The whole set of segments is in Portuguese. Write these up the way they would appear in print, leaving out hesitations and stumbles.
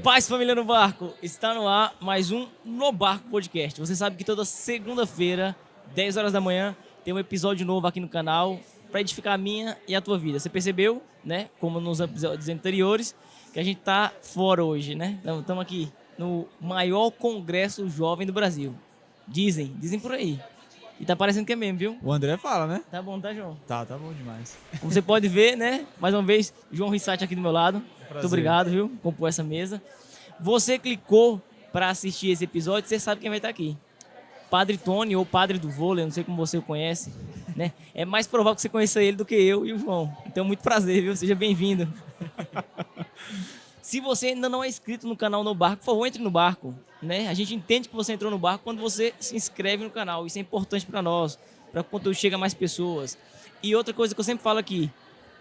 Paz, família no barco, está no ar mais um No Barco Podcast. Você sabe que toda segunda-feira, 10 horas da manhã, tem um episódio novo aqui no canal para edificar a minha e a tua vida. Você percebeu, né, como nos episódios anteriores, que a gente tá fora hoje, né? Estamos aqui no maior congresso jovem do Brasil. Dizem por aí. E tá parecendo que é mesmo, viu? O André fala, né? Tá bom, tá, João? Tá bom demais. Como você pode ver, né? Mais uma vez, João Rissati aqui do meu lado. Prazer. Muito obrigado, viu? Compor essa mesa. Você clicou para assistir esse episódio, você sabe quem vai estar aqui. Padre Tony, ou Padre do Vôlei, não sei como você o conhece, né? É mais provável que você conheça ele do que eu e o João. Então, muito prazer, viu? Seja bem-vindo. Se você ainda não é inscrito no canal No Barco, por favor, entre no barco, né? A gente entende que você entrou no barco quando você se inscreve no canal. Isso é importante para nós, para que o conteúdo chegue a mais pessoas. E outra coisa que eu sempre falo aqui,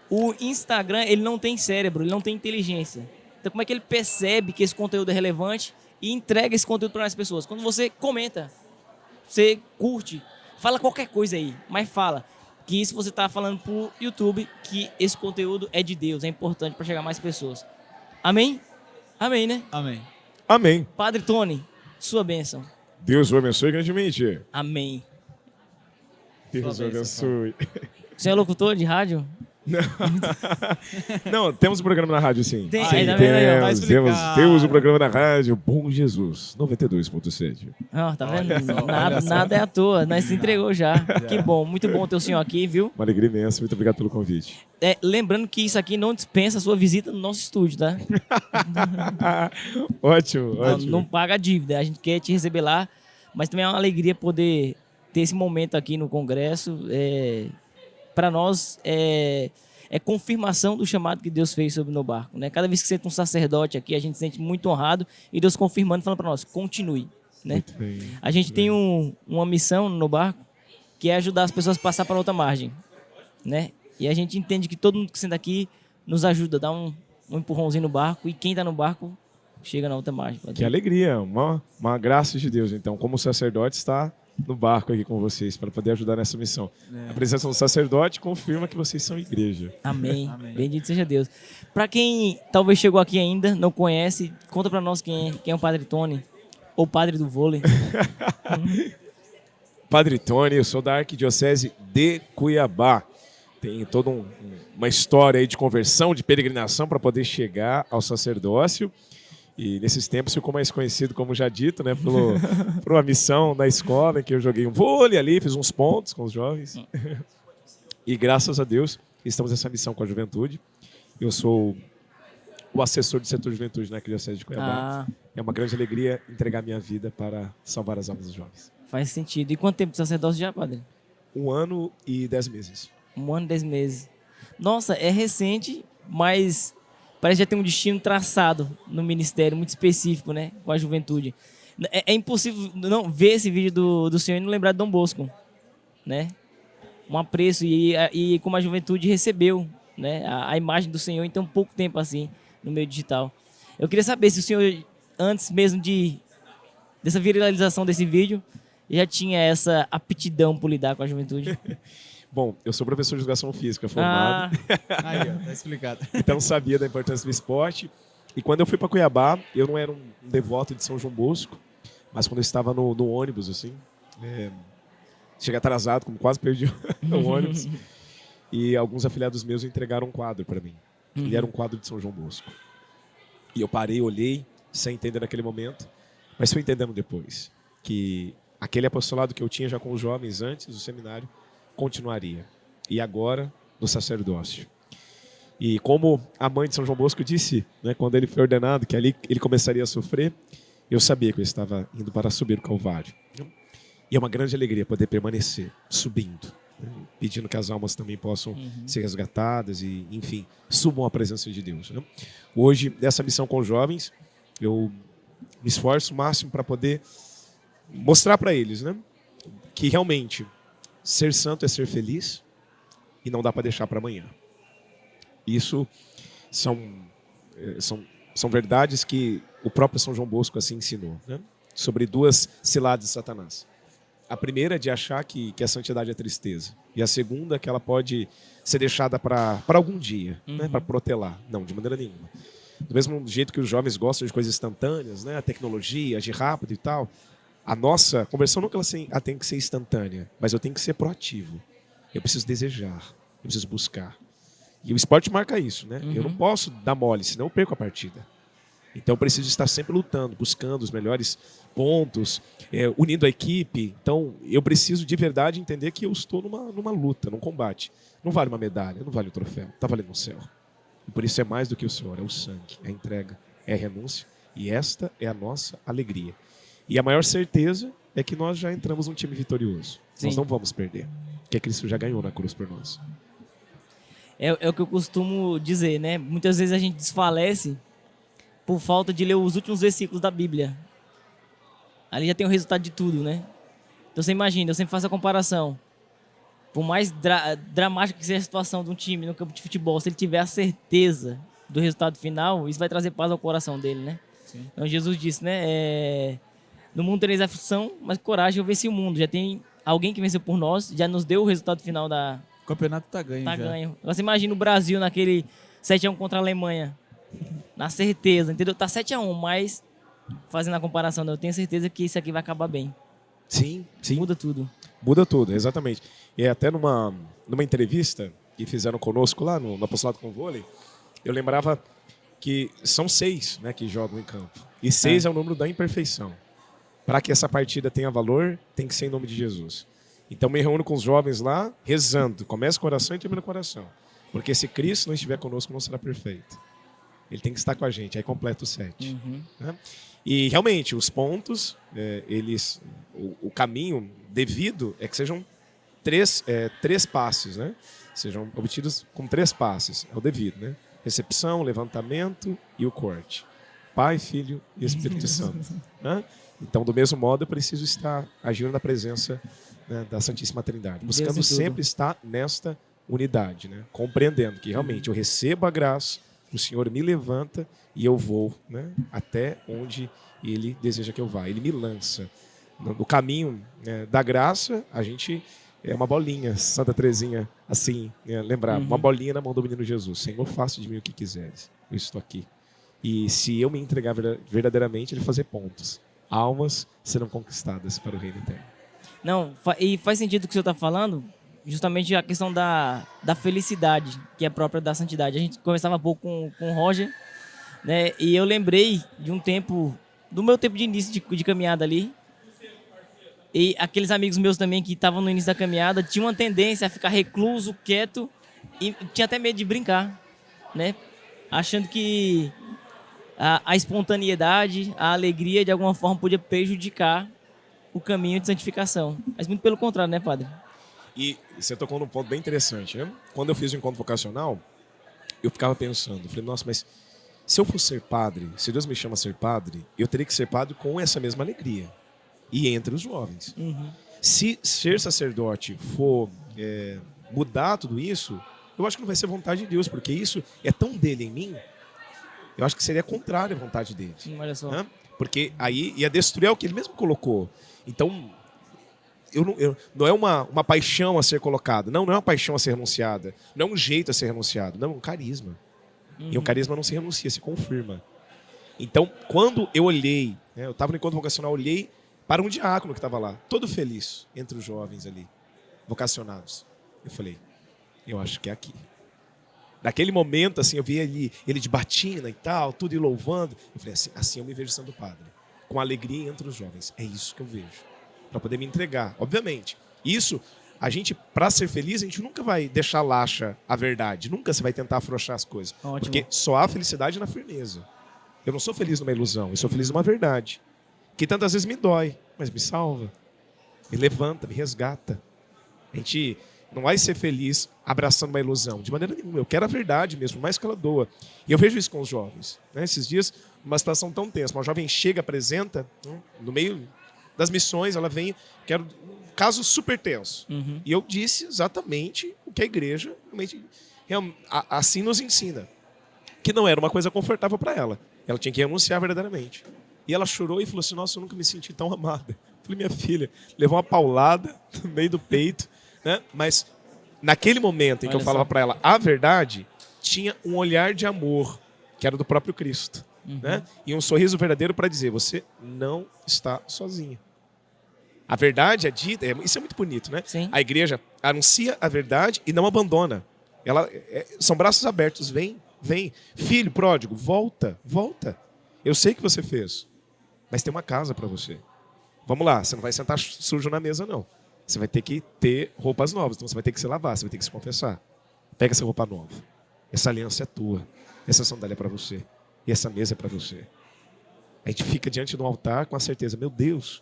o Instagram, ele não tem cérebro, ele não tem inteligência. Então, como é que ele percebe que esse conteúdo é relevante e entrega esse conteúdo para as pessoas? Quando você comenta, você curte, fala qualquer coisa aí, mas fala que isso você está falando para o YouTube, que esse conteúdo é de Deus, é importante para chegar a mais pessoas. Amém? Amém, né? Amém. Amém. Padre Tony, sua bênção. Deus o abençoe grandemente. Amém. Deus o abençoe. Você é locutor de rádio? Não, temos um programa na rádio, sim. Tem, sim, aí tá vendo aí, ó. Tá explicado. temos um programa na rádio, Bom Jesus, 92.7. Ó, tá vendo? Olha só, Nada, olha só. nada é à toa, nós se entregou já. Que bom, muito bom ter o senhor aqui, viu? Uma alegria imensa, muito obrigado pelo convite. Lembrando que isso aqui não dispensa a sua visita no nosso estúdio, tá? Ótimo, Não, ótimo. não paga a dívida, a gente quer te receber lá, mas também é uma alegria poder ter esse momento aqui no Congresso. Para nós, é confirmação do chamado que Deus fez sobre o No Barco, né? Cada vez que senta um sacerdote aqui, a gente se sente muito honrado e Deus confirmando, falando para nós, continue, né? Muito bem. A gente tem uma missão no barco, que é ajudar as pessoas a passar para outra margem, né? E a gente entende que todo mundo que senta aqui nos ajuda, dá um empurrãozinho no barco, e quem está no barco chega na outra margem. Que alegria, uma graça de Deus. Então, como sacerdote, está no barco aqui com vocês para poder ajudar nessa missão. A presença do sacerdote confirma que vocês são igreja. Amém. Amém. Bendito seja Deus. Para quem talvez chegou aqui ainda, não conhece, conta para nós quem é o Padre Tony, ou Padre do Vôlei. Padre Tony, eu sou da Arquidiocese de Cuiabá. Tem toda uma história aí de conversão, de peregrinação para poder chegar ao sacerdócio. E nesses tempos ficou mais conhecido, como já dito, né, por uma missão da escola, em que eu joguei um vôlei ali, fiz uns pontos com os jovens. E graças a Deus, estamos nessa missão com a juventude. Eu sou o assessor do setor de juventude na Arquidiocese de Cuiabá. É uma grande alegria entregar minha vida para salvar as almas dos jovens. Faz sentido. E quanto tempo de sacerdócio já, Padre? 1 ano e 10 meses. 1 ano e 10 meses. Nossa, é recente, mas parece que já tem um destino traçado no ministério, muito específico, né? Com a juventude. É impossível não ver esse vídeo do senhor e não lembrar de Dom Bosco, né? Um apreço e como a juventude recebeu, né? A imagem do senhor em tão pouco tempo assim, no meio digital. Eu queria saber se o senhor, antes mesmo dessa viralização desse vídeo, já tinha essa aptidão por lidar com a juventude. Bom, eu sou professor de educação física formado, Aí, ó, tá explicado. então sabia da importância do esporte. E quando eu fui para Cuiabá, eu não era um devoto de São João Bosco, mas quando eu estava no ônibus, assim, cheguei atrasado, como quase perdi o ônibus, e alguns afiliados meus entregaram um quadro para mim. Ele era um quadro de São João Bosco. E eu parei, olhei, sem entender naquele momento, mas fui entendendo depois, que aquele apostolado que eu tinha já com os jovens antes do seminário, continuaria. E agora, no sacerdócio. E como a mãe de São João Bosco disse, né, quando ele foi ordenado, que ali ele começaria a sofrer, eu sabia que eu estava indo para subir o Calvário. E é uma grande alegria poder permanecer subindo, né, pedindo que as almas também possam ser resgatadas e, enfim, subam à presença de Deus. Né? Hoje, nessa missão com os jovens, eu me esforço o máximo para poder mostrar para eles, né, que realmente ser santo é ser feliz e não dá para deixar para amanhã. Isso são verdades que o próprio São João Bosco assim ensinou, né? Sobre 2 ciladas de Satanás. A primeira é de achar que a santidade é tristeza. E a segunda é que ela pode ser deixada para algum dia, né? Para protelar. Não, de maneira nenhuma. Do mesmo jeito que os jovens gostam de coisas instantâneas, né? A tecnologia, agir rápido e tal. A nossa conversão nunca ela tem que ser instantânea, mas eu tenho que ser proativo. Eu preciso desejar, eu preciso buscar. E o esporte marca isso, né? Eu não posso dar mole, senão eu perco a partida. Então eu preciso estar sempre lutando, buscando os melhores pontos, unindo a equipe. Então eu preciso de verdade entender que eu estou numa luta, num combate. Não vale uma medalha, não vale um troféu, está valendo o céu. E por isso é mais do que o Senhor, é o sangue, é a entrega, é a renúncia. E esta é a nossa alegria. E a maior certeza é que nós já entramos num time vitorioso. Sim. Nós não vamos perder, porque Cristo já ganhou na cruz por nós. É o que eu costumo dizer, né? Muitas vezes a gente desfalece por falta de ler os últimos versículos da Bíblia. Ali já tem o resultado de tudo, né? Então você imagina, eu sempre faço a comparação. Por mais dramática que seja a situação de um time no campo de futebol, se ele tiver a certeza do resultado final, isso vai trazer paz ao coração dele, né? Sim. Então Jesus disse, né? No mundo tereis aflição, mas coragem, eu venci o mundo. Já tem alguém que venceu por nós, já nos deu o resultado final da... O campeonato tá ganho Tá já. ganho. Você imagina o Brasil naquele 7-1 contra a Alemanha. Na certeza, entendeu? Tá 7-1, mas fazendo a comparação, eu tenho certeza que isso aqui vai acabar bem. Sim, sim. Muda tudo. Muda tudo, exatamente. E até numa entrevista que fizeram conosco lá no Apostolado com Vôlei, eu lembrava que são 6, né, que jogam em campo. E 6 é o número da imperfeição. Para que essa partida tenha valor, tem que ser em nome de Jesus. Então me reúno com os jovens lá, rezando. Começa com o coração e termina com o coração. Porque se Cristo não estiver conosco, não será perfeito. Ele tem que estar com a gente, aí completa os 7. Né? E realmente, os pontos, o caminho devido é que sejam 3 passes, né? Sejam obtidos com 3 passes, é o devido, né? Recepção, levantamento e o corte. Pai, Filho e Espírito Santo. Né? Então, do mesmo modo, eu preciso estar agindo na presença, né, da Santíssima Trindade, buscando sempre estar nesta unidade, né? Compreendendo que realmente eu recebo a graça, o Senhor me levanta e eu vou, né, até onde Ele deseja que eu vá. Ele me lança. No caminho, né, da graça, a gente é uma bolinha, Santa Teresinha, assim, né, lembrar, uma bolinha na mão do menino Jesus. Senhor, faça de mim o que quiseres. Eu estou aqui. E se eu me entregar verdadeiramente, Ele fazer pontos. Almas serão conquistadas para o reino eterno. Não, e faz sentido o que o senhor está falando, justamente a questão da felicidade, que é própria da santidade. A gente conversava há pouco com o Roger, né? E eu lembrei de um tempo, do meu tempo de início de caminhada ali. E aqueles amigos meus também que estavam no início da caminhada tinham uma tendência a ficar recluso, quieto, e tinha até medo de brincar, né? Achando que a espontaneidade, a alegria, de alguma forma, podia prejudicar o caminho de santificação. Mas muito pelo contrário, né, padre? E você tocou num ponto bem interessante, né? Quando eu fiz o encontro vocacional, eu ficava pensando, falei, nossa, mas se eu for ser padre, se Deus me chama a ser padre, eu teria que ser padre com essa mesma alegria. E entre os jovens. Se ser sacerdote for mudar tudo isso, eu acho que não vai ser vontade de Deus, porque isso é tão dele em mim, eu acho que seria contrário à vontade dele. Olha só. Né? Porque aí ia destruir o que ele mesmo colocou. Então, não é uma paixão a ser colocada, não é uma paixão a ser renunciada, não é um jeito a ser renunciado, não, é um carisma. E o carisma não se renuncia, se confirma. Então, quando eu olhei, né, eu estava no encontro vocacional, olhei para um diácono que estava lá, todo feliz, entre os jovens ali, vocacionados. Eu falei, eu acho que é aqui. Naquele momento, assim, eu vi ele de batina e tal, tudo e louvando. Eu falei, assim eu me vejo sendo padre, com alegria entre os jovens. É isso que eu vejo, para poder me entregar. Obviamente, isso, a gente, para ser feliz, a gente nunca vai deixar laxa a verdade, nunca você vai tentar afrouxar as coisas. Ótimo. Porque só há felicidade na firmeza. Eu não sou feliz numa ilusão, eu sou feliz numa verdade. Que tantas vezes me dói, mas me salva, me levanta, me resgata. A gente não vai ser feliz abraçando uma ilusão, de maneira nenhuma. Eu quero a verdade mesmo, mais que ela doa. E eu vejo isso com os jovens. Né? Esses dias, uma situação tão tensa, uma jovem chega, apresenta, no meio das missões, ela vem, quero um caso super tenso. E eu disse exatamente o que a igreja assim nos ensina. Que não era uma coisa confortável para ela. Ela tinha que renunciar verdadeiramente. E ela chorou e falou assim, nossa, eu nunca me senti tão amada. Eu falei, minha filha, levou uma paulada no meio do peito, né? Mas naquele momento em que eu falava para ela a verdade, tinha um olhar de amor que era do próprio Cristo. Né? E um sorriso verdadeiro para dizer, você não está sozinho. A verdade é dita, isso é muito bonito, né? Sim. A igreja anuncia a verdade e não abandona. São braços abertos, vem. Filho pródigo, volta. Eu sei que você fez, mas tem uma casa para você. Vamos lá, você não vai sentar sujo na mesa, não. Você vai ter que ter roupas novas, então você vai ter que se lavar, você vai ter que se confessar. Pega essa roupa nova. Essa aliança é tua. Essa sandália é para você. E essa mesa é para você. A gente fica diante do altar com a certeza, meu Deus,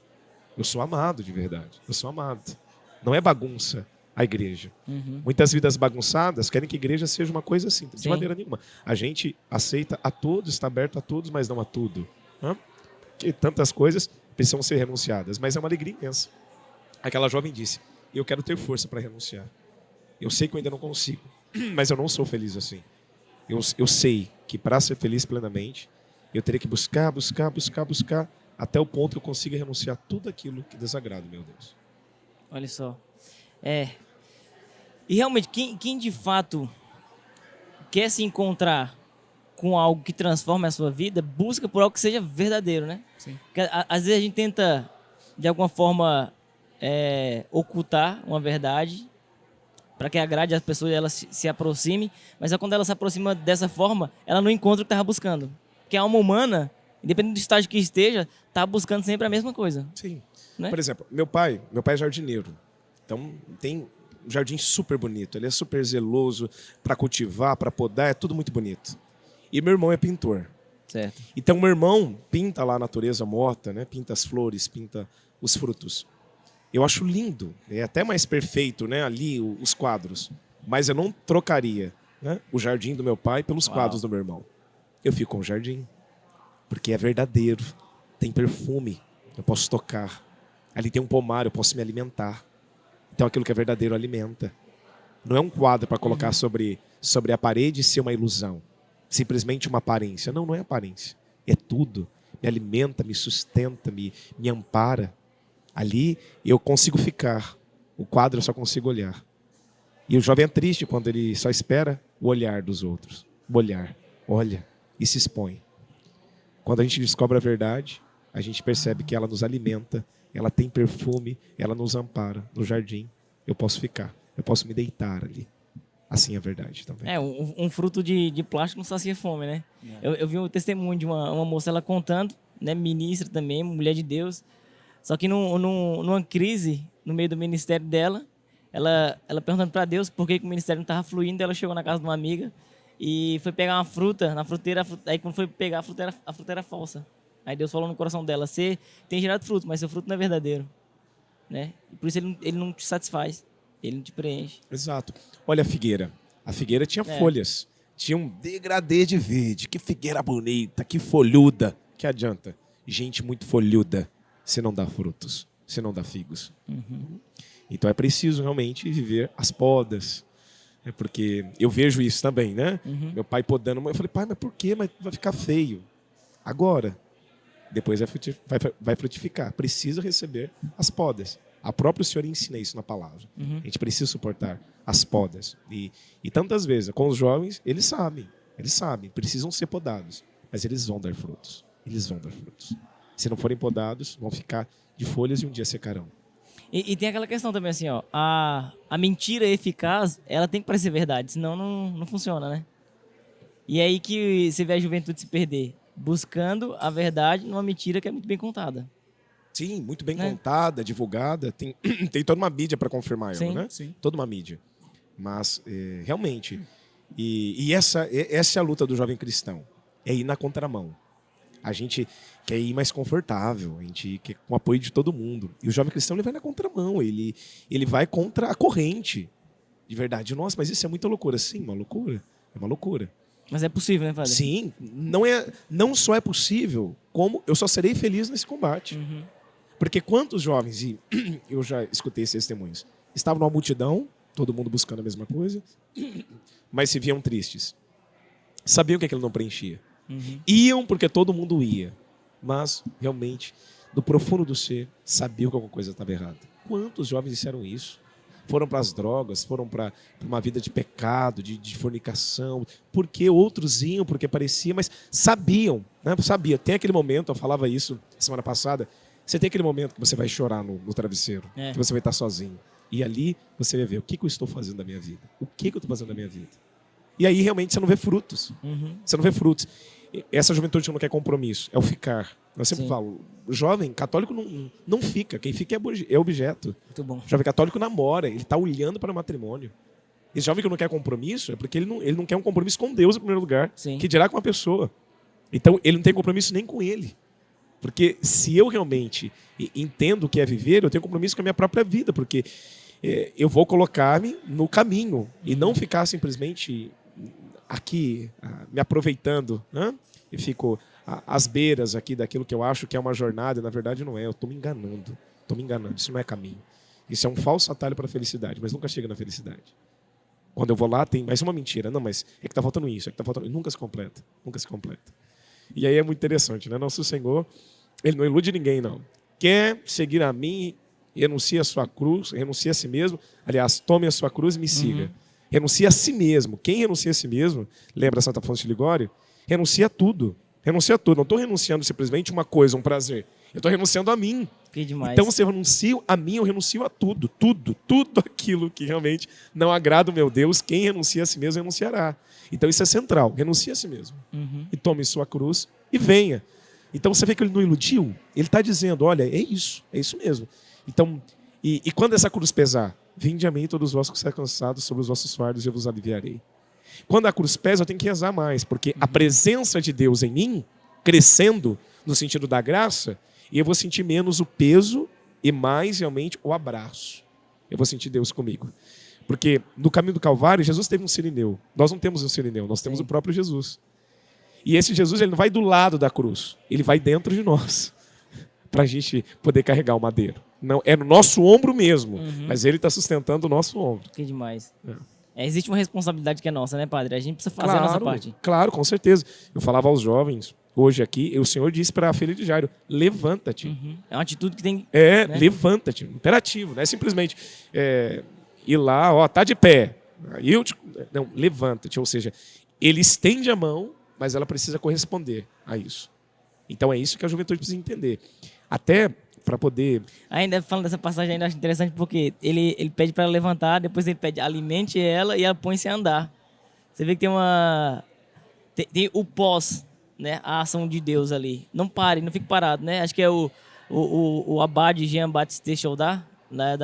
eu sou amado de verdade. Eu sou amado. Não é bagunça a igreja. Muitas vidas bagunçadas querem que a igreja seja uma coisa assim, de maneira nenhuma. A gente aceita a todos, está aberto a todos, mas não a tudo. Porque tantas coisas precisam ser renunciadas, mas é uma alegria imensa. Aquela jovem disse, eu quero ter força para renunciar. Eu sei que eu ainda não consigo, mas eu não sou feliz assim. Eu sei que para ser feliz plenamente, eu teria que buscar, até o ponto que eu consiga renunciar tudo aquilo que desagrada, meu Deus. Olha só. E realmente, quem de fato quer se encontrar com algo que transforme a sua vida, busca por algo que seja verdadeiro, né? Sim. Porque, às vezes a gente tenta, de alguma forma, ocultar uma verdade para que agrade as pessoas e ela se aproxime, mas quando ela se aproxima dessa forma, ela não encontra o que estava buscando. Porque a alma humana, independente do estágio que esteja, está buscando sempre a mesma coisa. Sim. Né? Por exemplo, meu pai é jardineiro. Então, tem um jardim super bonito. Ele é super zeloso para cultivar, para podar, é tudo muito bonito. E meu irmão é pintor. Certo. Então, meu irmão pinta lá a natureza morta, né? Pinta as flores, pinta os frutos. Eu acho lindo, é até mais perfeito, né? Ali os quadros. Mas eu não trocaria, né, o jardim do meu pai pelos quadros do meu irmão. Eu fico com o jardim, porque é verdadeiro, tem perfume, eu posso tocar. Ali tem um pomar, eu posso me alimentar. Então aquilo que é verdadeiro alimenta. Não é um quadro para colocar sobre a parede e ser uma ilusão. Simplesmente uma aparência. Não é aparência. É tudo. Me alimenta, me sustenta, me ampara. Ali eu consigo ficar. O quadro eu só consigo olhar. E o jovem é triste quando ele só espera o olhar dos outros. O olhar. Olha e se expõe. Quando a gente descobre a verdade, a gente percebe que ela nos alimenta, ela tem perfume, ela nos ampara. No jardim eu posso ficar. Eu posso me deitar ali. Assim é a verdade também. Um fruto de plástico não sacia fome, né? Eu vi um testemunho de uma moça, ela contando, né, ministra também, mulher de Deus. Só que numa crise, no meio do ministério dela, ela perguntando para Deus por que o ministério não estava fluindo, ela chegou na casa de uma amiga e foi pegar uma fruta, na fruteira, aí quando foi pegar a fruta era falsa. Aí Deus falou no coração dela, você tem gerado fruto, mas seu fruto não é verdadeiro. Né? E por isso ele não te satisfaz, ele não te preenche. Exato. Olha a figueira. A figueira tinha folhas. Tinha um degradê de verde. Que figueira bonita, que folhuda. Que adianta? Gente muito folhuda se não dá frutos, se não dá figos. Então é preciso realmente viver as podas. É porque eu vejo isso também, né? Meu pai podando. Eu falei, pai, mas por quê? Mas vai ficar feio. Agora. Depois vai frutificar. Precisa receber as podas. A própria Senhor ensina isso na palavra. A gente precisa suportar as podas. E tantas vezes, com os jovens, eles sabem, precisam ser podados. Mas eles vão dar frutos. Se não forem podados, vão ficar de folhas e um dia secarão. E tem aquela questão também assim, ó, a mentira eficaz, ela tem que parecer verdade, senão não funciona, né? E é aí que você vê a juventude se perder, buscando a verdade numa mentira que é muito bem contada. Sim, muito bem contada, divulgada. Tem toda uma mídia para confirmar ela, né? Sim. Toda uma mídia. Mas, realmente, e essa é a luta do jovem cristão. É ir na contramão. A gente quer ir mais confortável, a gente quer com o apoio de todo mundo. E o jovem cristão ele vai na contramão, ele vai contra a corrente. De verdade. Nossa, mas isso é muita loucura. Sim, uma loucura. É uma loucura. Mas é possível, né, padre? Sim, não só é possível, como eu só serei feliz nesse combate. Porque quantos jovens, e eu já escutei esses testemunhos, estavam numa multidão, todo mundo buscando a mesma coisa, mas se viam tristes. Sabiam que aquilo não preenchia. Iam porque todo mundo ia, mas realmente, do profundo do ser, sabiam que alguma coisa estava errada. Quantos jovens disseram isso? foram para as drogas, foram para uma vida de pecado, de fornicação, porque outros iam, porque parecia, mas sabiam, né? Sabia. Tem aquele momento, eu falava isso semana passada, você tem aquele momento que você vai chorar no travesseiro, que você vai estar sozinho. E ali você vai ver o que eu estou fazendo da minha vida, o que eu estou fazendo da minha vida. E aí realmente você não vê frutos. Você não vê frutos. Essa juventude não quer compromisso, é o ficar. Eu sempre falo, o jovem católico não fica, quem fica é objeto. Muito bom. O jovem católico namora, ele está olhando para o matrimônio. Esse jovem que não quer compromisso é porque ele não quer um compromisso com Deus em primeiro lugar, que dirá com uma pessoa. Então ele não tem compromisso nem com ele. Porque se eu realmente entendo o que é viver, eu tenho compromisso com a minha própria vida, porque eu vou colocar-me no caminho e não ficar simplesmente aqui me aproveitando, né? E fico às beiras aqui daquilo que eu acho que é uma jornada e na verdade não é. Eu estou me enganando. Isso não é caminho. Isso é um falso atalho para a felicidade, mas nunca chega na felicidade. Quando eu vou lá tem mais uma mentira. Não, mas é que está faltando isso, é que está faltando. Nunca se completa. E aí é muito interessante, né? Nosso Senhor, ele não ilude ninguém, não. Quer seguir a mim, renuncie a sua cruz, renuncie a si mesmo. Aliás, tome a sua cruz e me siga. Renuncia a si mesmo. Quem renuncia a si mesmo, lembra Santa Afonso de Ligório? Renuncia a tudo. Renuncia a tudo. Não estou renunciando simplesmente uma coisa, um prazer. Eu estou renunciando a mim. Que demais. Então, se eu renuncio a mim, eu renuncio a tudo. Tudo aquilo que realmente não agrada o meu Deus. Quem renuncia a si mesmo, renunciará. Então, isso é central. Renuncia a si mesmo. E tome sua cruz e venha. Então, você vê que ele não iludiu? Ele está dizendo, olha, é isso mesmo. Então, e quando essa cruz pesar? Vinde a mim todos vós que estáis cansados, sobre os vossos fardos eu vos aliviarei. Quando a cruz pesa, eu tenho que rezar mais, porque a presença de Deus em mim, crescendo no sentido da graça, e eu vou sentir menos o peso e mais realmente o abraço. Eu vou sentir Deus comigo. Porque no caminho do Calvário, Jesus teve um sirineu. Nós não temos um sirineu, nós temos o próprio Jesus. E esse Jesus, ele não vai do lado da cruz, ele vai dentro de nós, para a gente poder carregar o madeiro. Não, é no nosso ombro mesmo, mas ele está sustentando o nosso ombro. Que demais. Existe uma responsabilidade que é nossa, né, padre? A gente precisa fazer a nossa parte. Claro, com certeza. Eu falava aos jovens, hoje aqui, o Senhor disse para a filha de Jairo, levanta-te. É uma atitude que tem... né? Levanta-te. Imperativo, não é simplesmente ir lá, tá de pé. Não, levanta-te. Ou seja, ele estende a mão, mas ela precisa corresponder a isso. Então é isso que a juventude precisa entender. Até para poder... Ainda falando dessa passagem, ainda acho interessante porque ele pede para ela levantar, depois ele pede alimente ela e ela põe-se a andar. Você vê que tem o pós, né? A ação de Deus ali. Não pare, não fique parado, né? Acho que é o abade Jean-Baptiste Chaudard, né?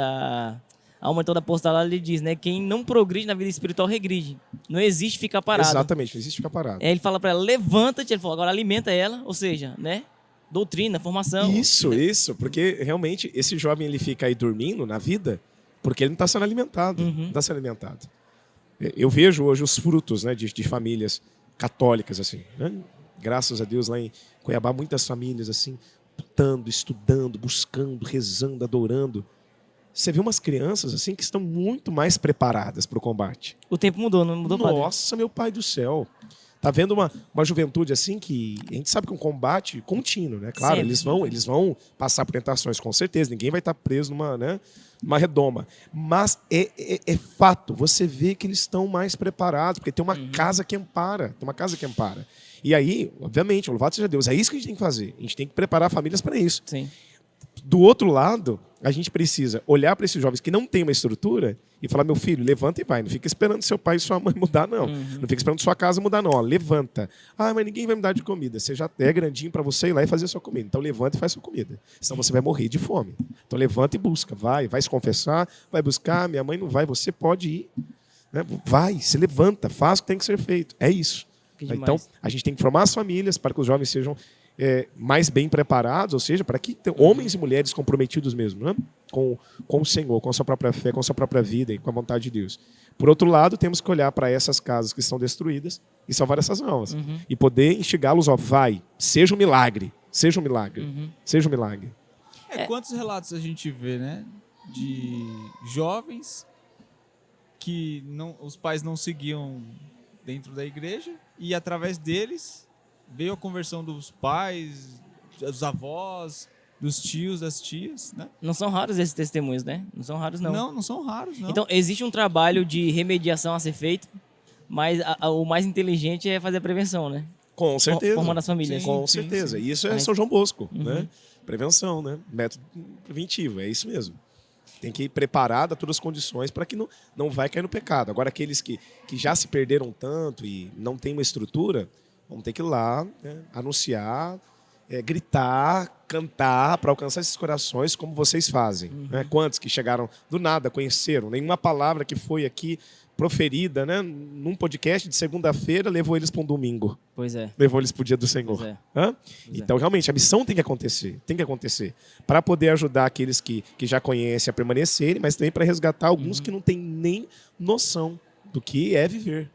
A uma toda apostolada, ele diz, né? Quem não progride na vida espiritual regride. Não existe ficar parado. Exatamente, não existe ficar parado. Ele fala para ela, levanta-te, ele falou, agora alimenta ela, ou seja, né? Doutrina, formação. Isso, porque realmente esse jovem ele fica aí dormindo na vida porque ele não está sendo alimentado. Não está sendo alimentado. Eu vejo hoje os frutos, né, de famílias católicas, assim, né? Graças a Deus, lá em Cuiabá, muitas famílias assim, lutando, estudando, buscando, rezando, adorando. Você vê umas crianças assim que estão muito mais preparadas para o combate. O tempo mudou, não mudou, padre? Nossa, meu pai do céu. Tá vendo uma juventude assim que a gente sabe que é um combate contínuo, né? Claro, eles vão passar por tentações, com certeza. Ninguém vai estar preso numa redoma. Mas é fato, você vê que eles estão mais preparados, porque tem uma casa que ampara. E aí, obviamente, louvado seja Deus, é isso que a gente tem que fazer. A gente tem que preparar famílias para isso. Sim. Do outro lado, a gente precisa olhar para esses jovens que não têm uma estrutura e falar, meu filho, levanta e vai. Não fica esperando seu pai e sua mãe mudar, não. Não fica esperando sua casa mudar, não. Ó, levanta. Ah, mas ninguém vai me dar de comida. Você já é grandinho para você ir lá e fazer sua comida. Então levanta e faz sua comida. Senão você vai morrer de fome. Então levanta e busca. Vai se confessar, vai buscar. Minha mãe não vai, você pode ir. Né? Vai, se levanta, faz o que tem que ser feito. É isso. Então a gente tem que formar as famílias para que os jovens sejam mais bem preparados, ou seja, para que homens e mulheres comprometidos mesmo, né? com o Senhor, com a sua própria fé, com a sua própria vida e com a vontade de Deus. Por outro lado, temos que olhar para essas casas que estão destruídas e salvar essas almas. E poder instigá-los, vai, seja um milagre, seja um milagre, seja um milagre. Quantos relatos a gente vê, né? De jovens que os pais não seguiam dentro da igreja e através deles veio a conversão dos pais, dos avós, dos tios, das tias, né? Não são raros esses testemunhos, né? Não são raros, não. Não são raros, não. Então, existe um trabalho de remediação a ser feito, mas o mais inteligente é fazer a prevenção, né? Com certeza. Formando as famílias. Sim. Com certeza. E isso é São João Bosco, né? Prevenção, né? Método preventivo, é isso mesmo. Tem que ir preparado a todas as condições para que não vai cair no pecado. Agora, aqueles que já se perderam tanto e não tem uma estrutura, vão ter que ir lá, né, anunciar, gritar, cantar para alcançar esses corações como vocês fazem. Né? Quantos que chegaram do nada, conheceram, nenhuma palavra que foi aqui proferida, né, num podcast de segunda-feira levou eles para um domingo. Pois é. Levou eles para o dia do Senhor. Pois é. Hã? Pois Então, realmente, a missão tem que acontecer. Para poder ajudar aqueles que já conhecem a permanecerem, mas também para resgatar alguns que não têm nem noção do que é viver.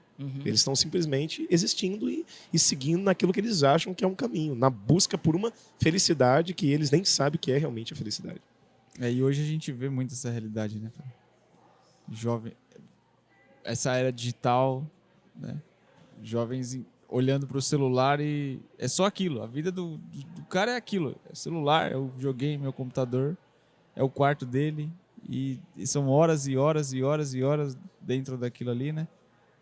Eles estão simplesmente existindo e seguindo naquilo que eles acham que é um caminho, na busca por uma felicidade que eles nem sabem o que é realmente a felicidade. E hoje a gente vê muito essa realidade, né? Jovem, essa era digital, né? Jovens olhando para o celular e é só aquilo. A vida do cara é aquilo. É o celular, é o videogame, é o computador, é o quarto dele e são horas e horas e horas e horas dentro daquilo ali, né?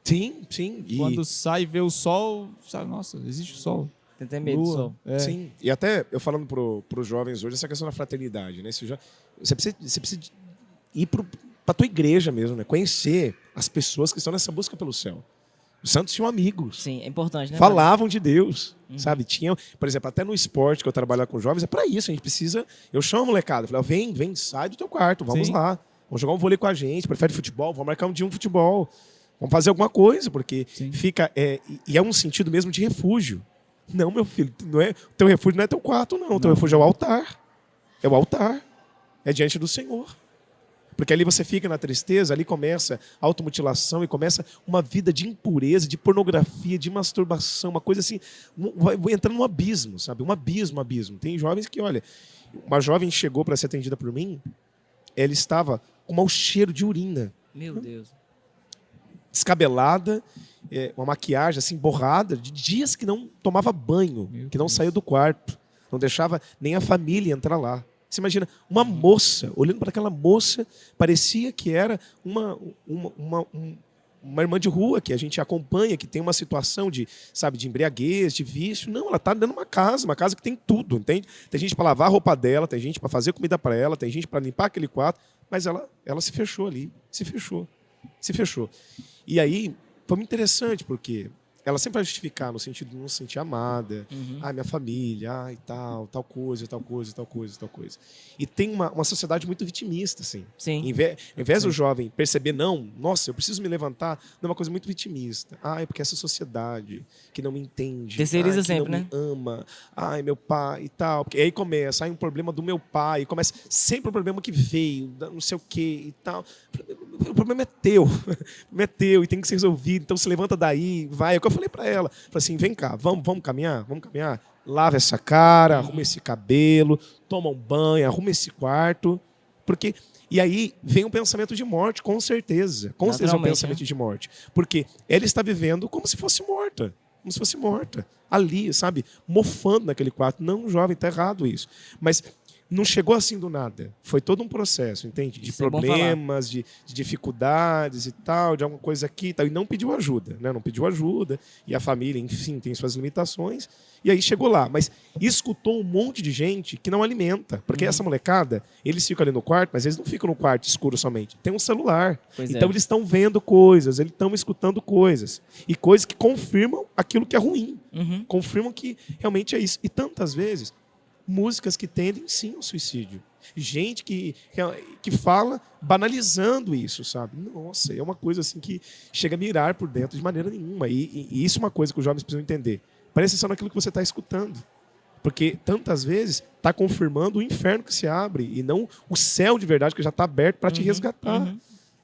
Sim, sim. Quando sai e vê o sol, sabe, nossa, existe o sol. Tem até medo do Lua, sol. Sim. E até eu falando para os jovens hoje, essa questão da fraternidade, né? Você precisa ir para a tua igreja mesmo, né? Conhecer as pessoas que estão nessa busca pelo céu. Os santos tinham amigos. Sim, é importante, né? Falavam de Deus, sabe? Tinham, por exemplo, até no esporte que eu trabalho com jovens, é para isso, a gente precisa. Eu chamo a molecada, eu falo, vem, sai do teu quarto, vamos Sim. lá. Vamos jogar um vôlei com a gente, prefere futebol, vamos marcar um dia um futebol. Vamos fazer alguma coisa, porque Sim. fica. E é um sentido mesmo de refúgio. Não, meu filho, não é, teu refúgio não é teu quarto, não. Teu refúgio é o altar. É o altar. É diante do Senhor. Porque ali você fica na tristeza, ali começa a automutilação e começa uma vida de impureza, de pornografia, de masturbação, uma coisa assim, vai entrando num abismo, sabe? Um abismo. Tem jovens que, olha, uma jovem chegou para ser atendida por mim, ela estava com mau cheiro de urina, Meu Deus. descabelada, uma maquiagem assim borrada, de dias que não tomava banho, que não saía do quarto, não deixava nem a família entrar lá. Você imagina, uma moça, olhando para aquela moça, parecia que era uma irmã de rua que a gente acompanha, que tem uma situação de, sabe, de embriaguez, de vício. Não, ela está dentro de uma casa que tem tudo, entende? Tem gente para lavar a roupa dela, tem gente para fazer comida para ela, tem gente para limpar aquele quarto, mas ela se fechou ali, se fechou. E aí, foi muito interessante, porque ela sempre vai justificar no sentido de não se sentir amada, minha família, e tal coisa. E tem uma sociedade muito vitimista, assim. Sim. Ao invés do jovem perceber, nossa, eu preciso me levantar, não é uma coisa muito vitimista. É porque essa sociedade que não me entende, Terceiriza que sempre, não né? me ama, meu pai e tal. Porque aí começa, um problema do meu pai, começa sempre um problema que veio, não sei o quê e tal. O problema é teu, e tem que ser resolvido, então se levanta daí, vai. É o que eu falei para ela, falei assim, vem cá, vamos caminhar, lava essa cara, arruma esse cabelo, toma um banho, arruma esse quarto, porque... E aí vem um pensamento de morte, com certeza é um pensamento de morte, porque ela está vivendo como se fosse morta, ali, sabe, mofando naquele quarto. Não, jovem, tá errado isso, mas não chegou assim do nada. Foi todo um processo, entende? De problemas, de dificuldades e tal, de alguma coisa aqui e tal. E não pediu ajuda, né? Não pediu ajuda. E a família, enfim, tem suas limitações. E aí chegou lá. Mas escutou um monte de gente que não alimenta. Porque essa molecada, eles ficam ali no quarto, mas eles não ficam no quarto escuro somente. Tem um celular. Então eles estão vendo coisas, eles estão escutando coisas. E coisas que confirmam aquilo que é ruim. Confirmam que realmente é isso. E tantas vezes... músicas que tendem, sim, ao suicídio. Gente que fala banalizando isso, sabe? Nossa, é uma coisa assim que chega a mirar por dentro de maneira nenhuma. E isso é uma coisa que os jovens precisam entender. Presta atenção naquilo que você está escutando. Porque, tantas vezes, está confirmando o inferno que se abre e não o céu de verdade que já está aberto para te resgatar.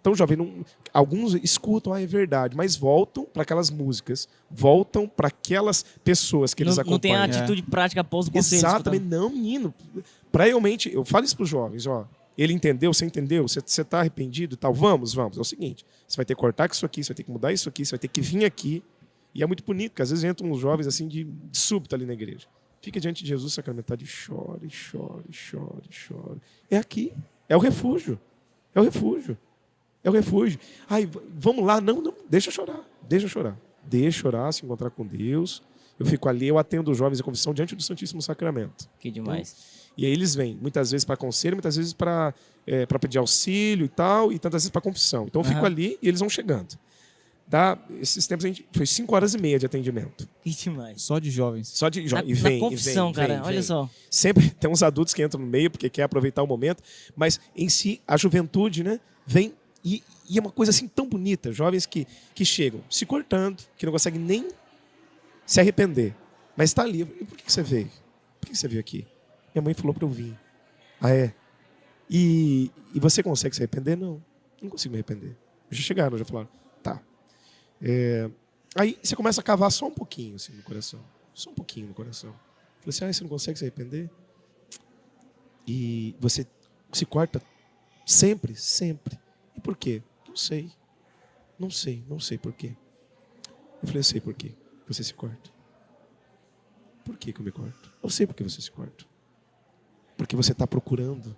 Então, jovem, alguns escutam, é verdade, mas voltam para aquelas músicas, voltam para aquelas pessoas que eles acompanham. Não tem a atitude prática após o conselho. Exatamente, não, menino. Para realmente, eu falo isso para os jovens, ele entendeu, você entendeu, você está arrependido e tal, vamos. É o seguinte, você vai ter que cortar isso aqui, você vai ter que mudar isso aqui, você vai ter que vir aqui. E é muito bonito, porque às vezes entram uns jovens assim de súbito ali na igreja. Fica diante de Jesus sacramentado e chore, chore, chore, chore. É aqui. É o refúgio. É o refúgio. É o refúgio. Ai, vamos lá. Não, não. Deixa eu chorar. Deixa eu chorar. Deixa eu orar, se encontrar com Deus. Eu fico ali, eu atendo os jovens à confissão diante do Santíssimo Sacramento. Que demais. E aí eles vêm, muitas vezes para conselho, muitas vezes para pedir auxílio e tal, e tantas vezes para confissão. Então eu fico ali e eles vão chegando. Esses tempos foi 5h30 de atendimento. Que demais. Só de jovens. Só de Na, e vem, na confissão, e vem, cara. vem, Olha vem. só. Sempre tem uns adultos que entram no meio porque quer aproveitar o momento, mas em si a juventude, né, vem e é uma coisa assim tão bonita, jovens que chegam se cortando, que não conseguem nem se arrepender, mas está ali. E por que você veio? Por que você veio aqui? Minha mãe falou para eu vir. Ah, é? E você consegue se arrepender? Não consigo me arrepender. Já chegaram, já falaram, tá. Aí você começa a cavar só um pouquinho assim, no coração. Só um pouquinho no coração. Falei assim, você não consegue se arrepender? E você se corta sempre, sempre. E por quê? Não sei. Não sei por quê. Eu falei, eu sei por quê você se corta. Por que eu me corto? Eu sei por que você se corta. Porque você está procurando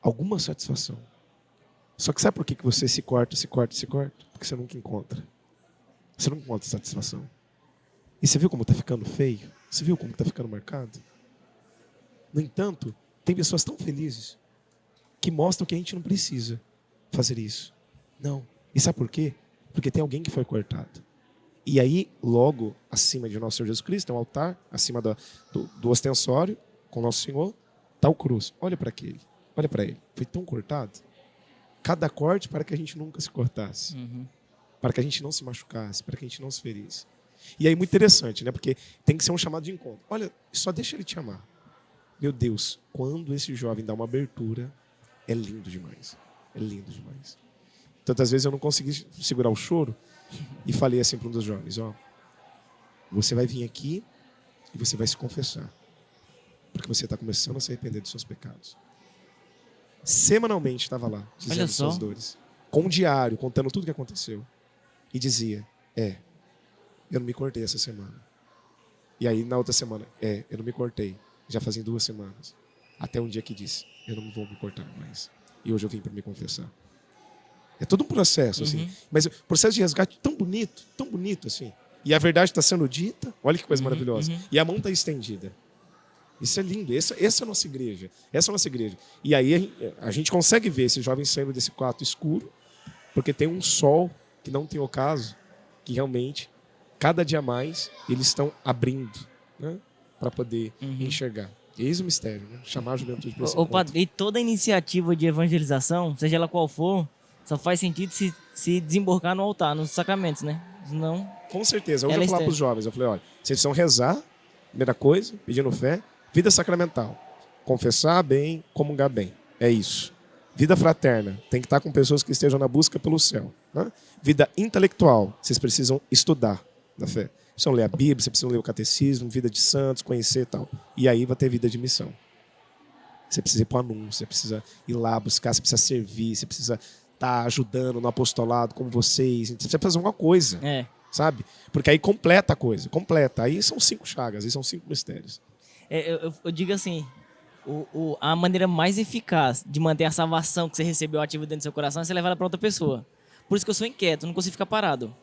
alguma satisfação. Só que sabe por que você se corta? Porque você nunca encontra. Você não encontra satisfação. E você viu como está ficando feio? Você viu como está ficando marcado? No entanto, tem pessoas tão felizes que mostram que a gente não precisa fazer isso. Não. E sabe por quê? Porque tem alguém que foi cortado. E aí, logo acima de nosso Senhor Jesus Cristo, tem um altar, acima do ostensório, com Nosso Senhor, está o cruz. Olha para aquele. Olha para ele. Foi tão cortado. Cada corte para que a gente nunca se cortasse. Para que a gente não se machucasse, para que a gente não se ferisse. E aí, muito interessante, né? Porque tem que ser um chamado de encontro. Olha, só deixa ele te amar. Meu Deus, quando esse jovem dá uma abertura, é lindo demais. É lindo demais. Tantas vezes eu não consegui segurar o choro e falei assim para um dos jovens, você vai vir aqui e você vai se confessar. Porque você está começando a se arrepender dos seus pecados. Semanalmente estava lá, dizendo suas dores. Com um diário, contando tudo o que aconteceu. E dizia, eu não me cortei essa semana. E aí, na outra semana, eu não me cortei. Já fazem 2 semanas. Até um dia que disse, eu não vou me cortar mais. E hoje eu vim para me confessar. É todo um processo, assim. Mas o processo de resgate tão bonito, assim. E a verdade está sendo dita, olha que coisa maravilhosa. E a mão está estendida. Isso é lindo, essa é a nossa igreja. Essa é a nossa igreja. E aí a gente consegue ver esses jovens saindo desse quarto escuro, porque tem um sol que não tem ocaso, que realmente, cada dia mais, eles estão abrindo, né, para poder enxergar. Eis o mistério, né? Chamar a juventude para esse encontro. E toda iniciativa de evangelização, seja ela qual for, só faz sentido se desembocar no altar, nos sacramentos, né? Senão, com certeza. Hoje eu vou falar para os jovens, eu falei, olha, vocês precisam rezar, primeira coisa, pedindo fé, vida sacramental, confessar bem, comungar bem. É isso. Vida fraterna, tem que estar com pessoas que estejam na busca pelo céu. Né? Vida intelectual, vocês precisam estudar na fé. Vocês precisam ler a Bíblia, vocês precisam ler o catecismo, vida de santos, conhecer e tal. E aí vai ter vida de missão. Você precisa ir para o anúncio, você precisa ir lá buscar, você precisa servir, você precisa estar ajudando no apostolado como vocês. Você precisa fazer alguma coisa, sabe? Porque aí completa a coisa, completa. Aí são 5 chagas, aí são 5 mistérios. Eu digo assim, a maneira mais eficaz de manter a salvação que você recebeu ativa dentro do seu coração é você levar ela para outra pessoa. Por isso que eu sou inquieto, não consigo ficar parado.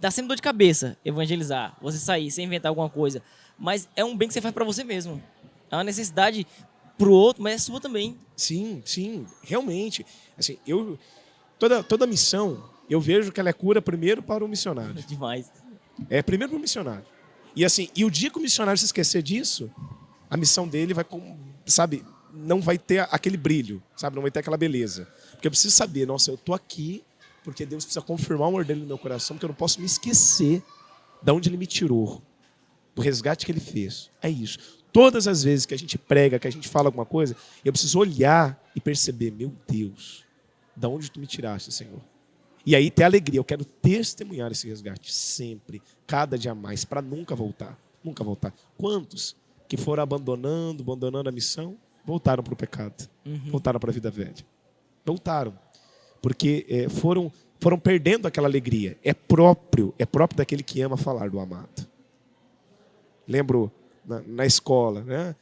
Dá sempre dor de cabeça evangelizar, você sair, sem inventar alguma coisa. Mas é um bem que você faz para você mesmo. É uma necessidade pro outro, mas é sua também. Sim, realmente. Assim, toda missão, eu vejo que ela é cura primeiro para o missionário. Demais. Primeiro para o missionário. E assim, e o dia que o missionário se esquecer disso, a missão dele vai, sabe, não vai ter aquele brilho, sabe, não vai ter aquela beleza. Porque eu preciso saber, nossa, eu tô aqui porque Deus precisa confirmar o amor dele no meu coração, porque eu não posso me esquecer de onde ele me tirou, do resgate que ele fez. É isso. Todas as vezes que a gente prega, que a gente fala alguma coisa, eu preciso olhar e perceber, meu Deus, de onde tu me tiraste, Senhor? E aí ter alegria, eu quero testemunhar esse resgate sempre, cada dia mais, para nunca voltar. Nunca voltar. Quantos que foram abandonando a missão, voltaram para o pecado, voltaram para a vida velha. Voltaram. Porque foram perdendo aquela alegria. É próprio daquele que ama falar do amado. Lembro na escola, né?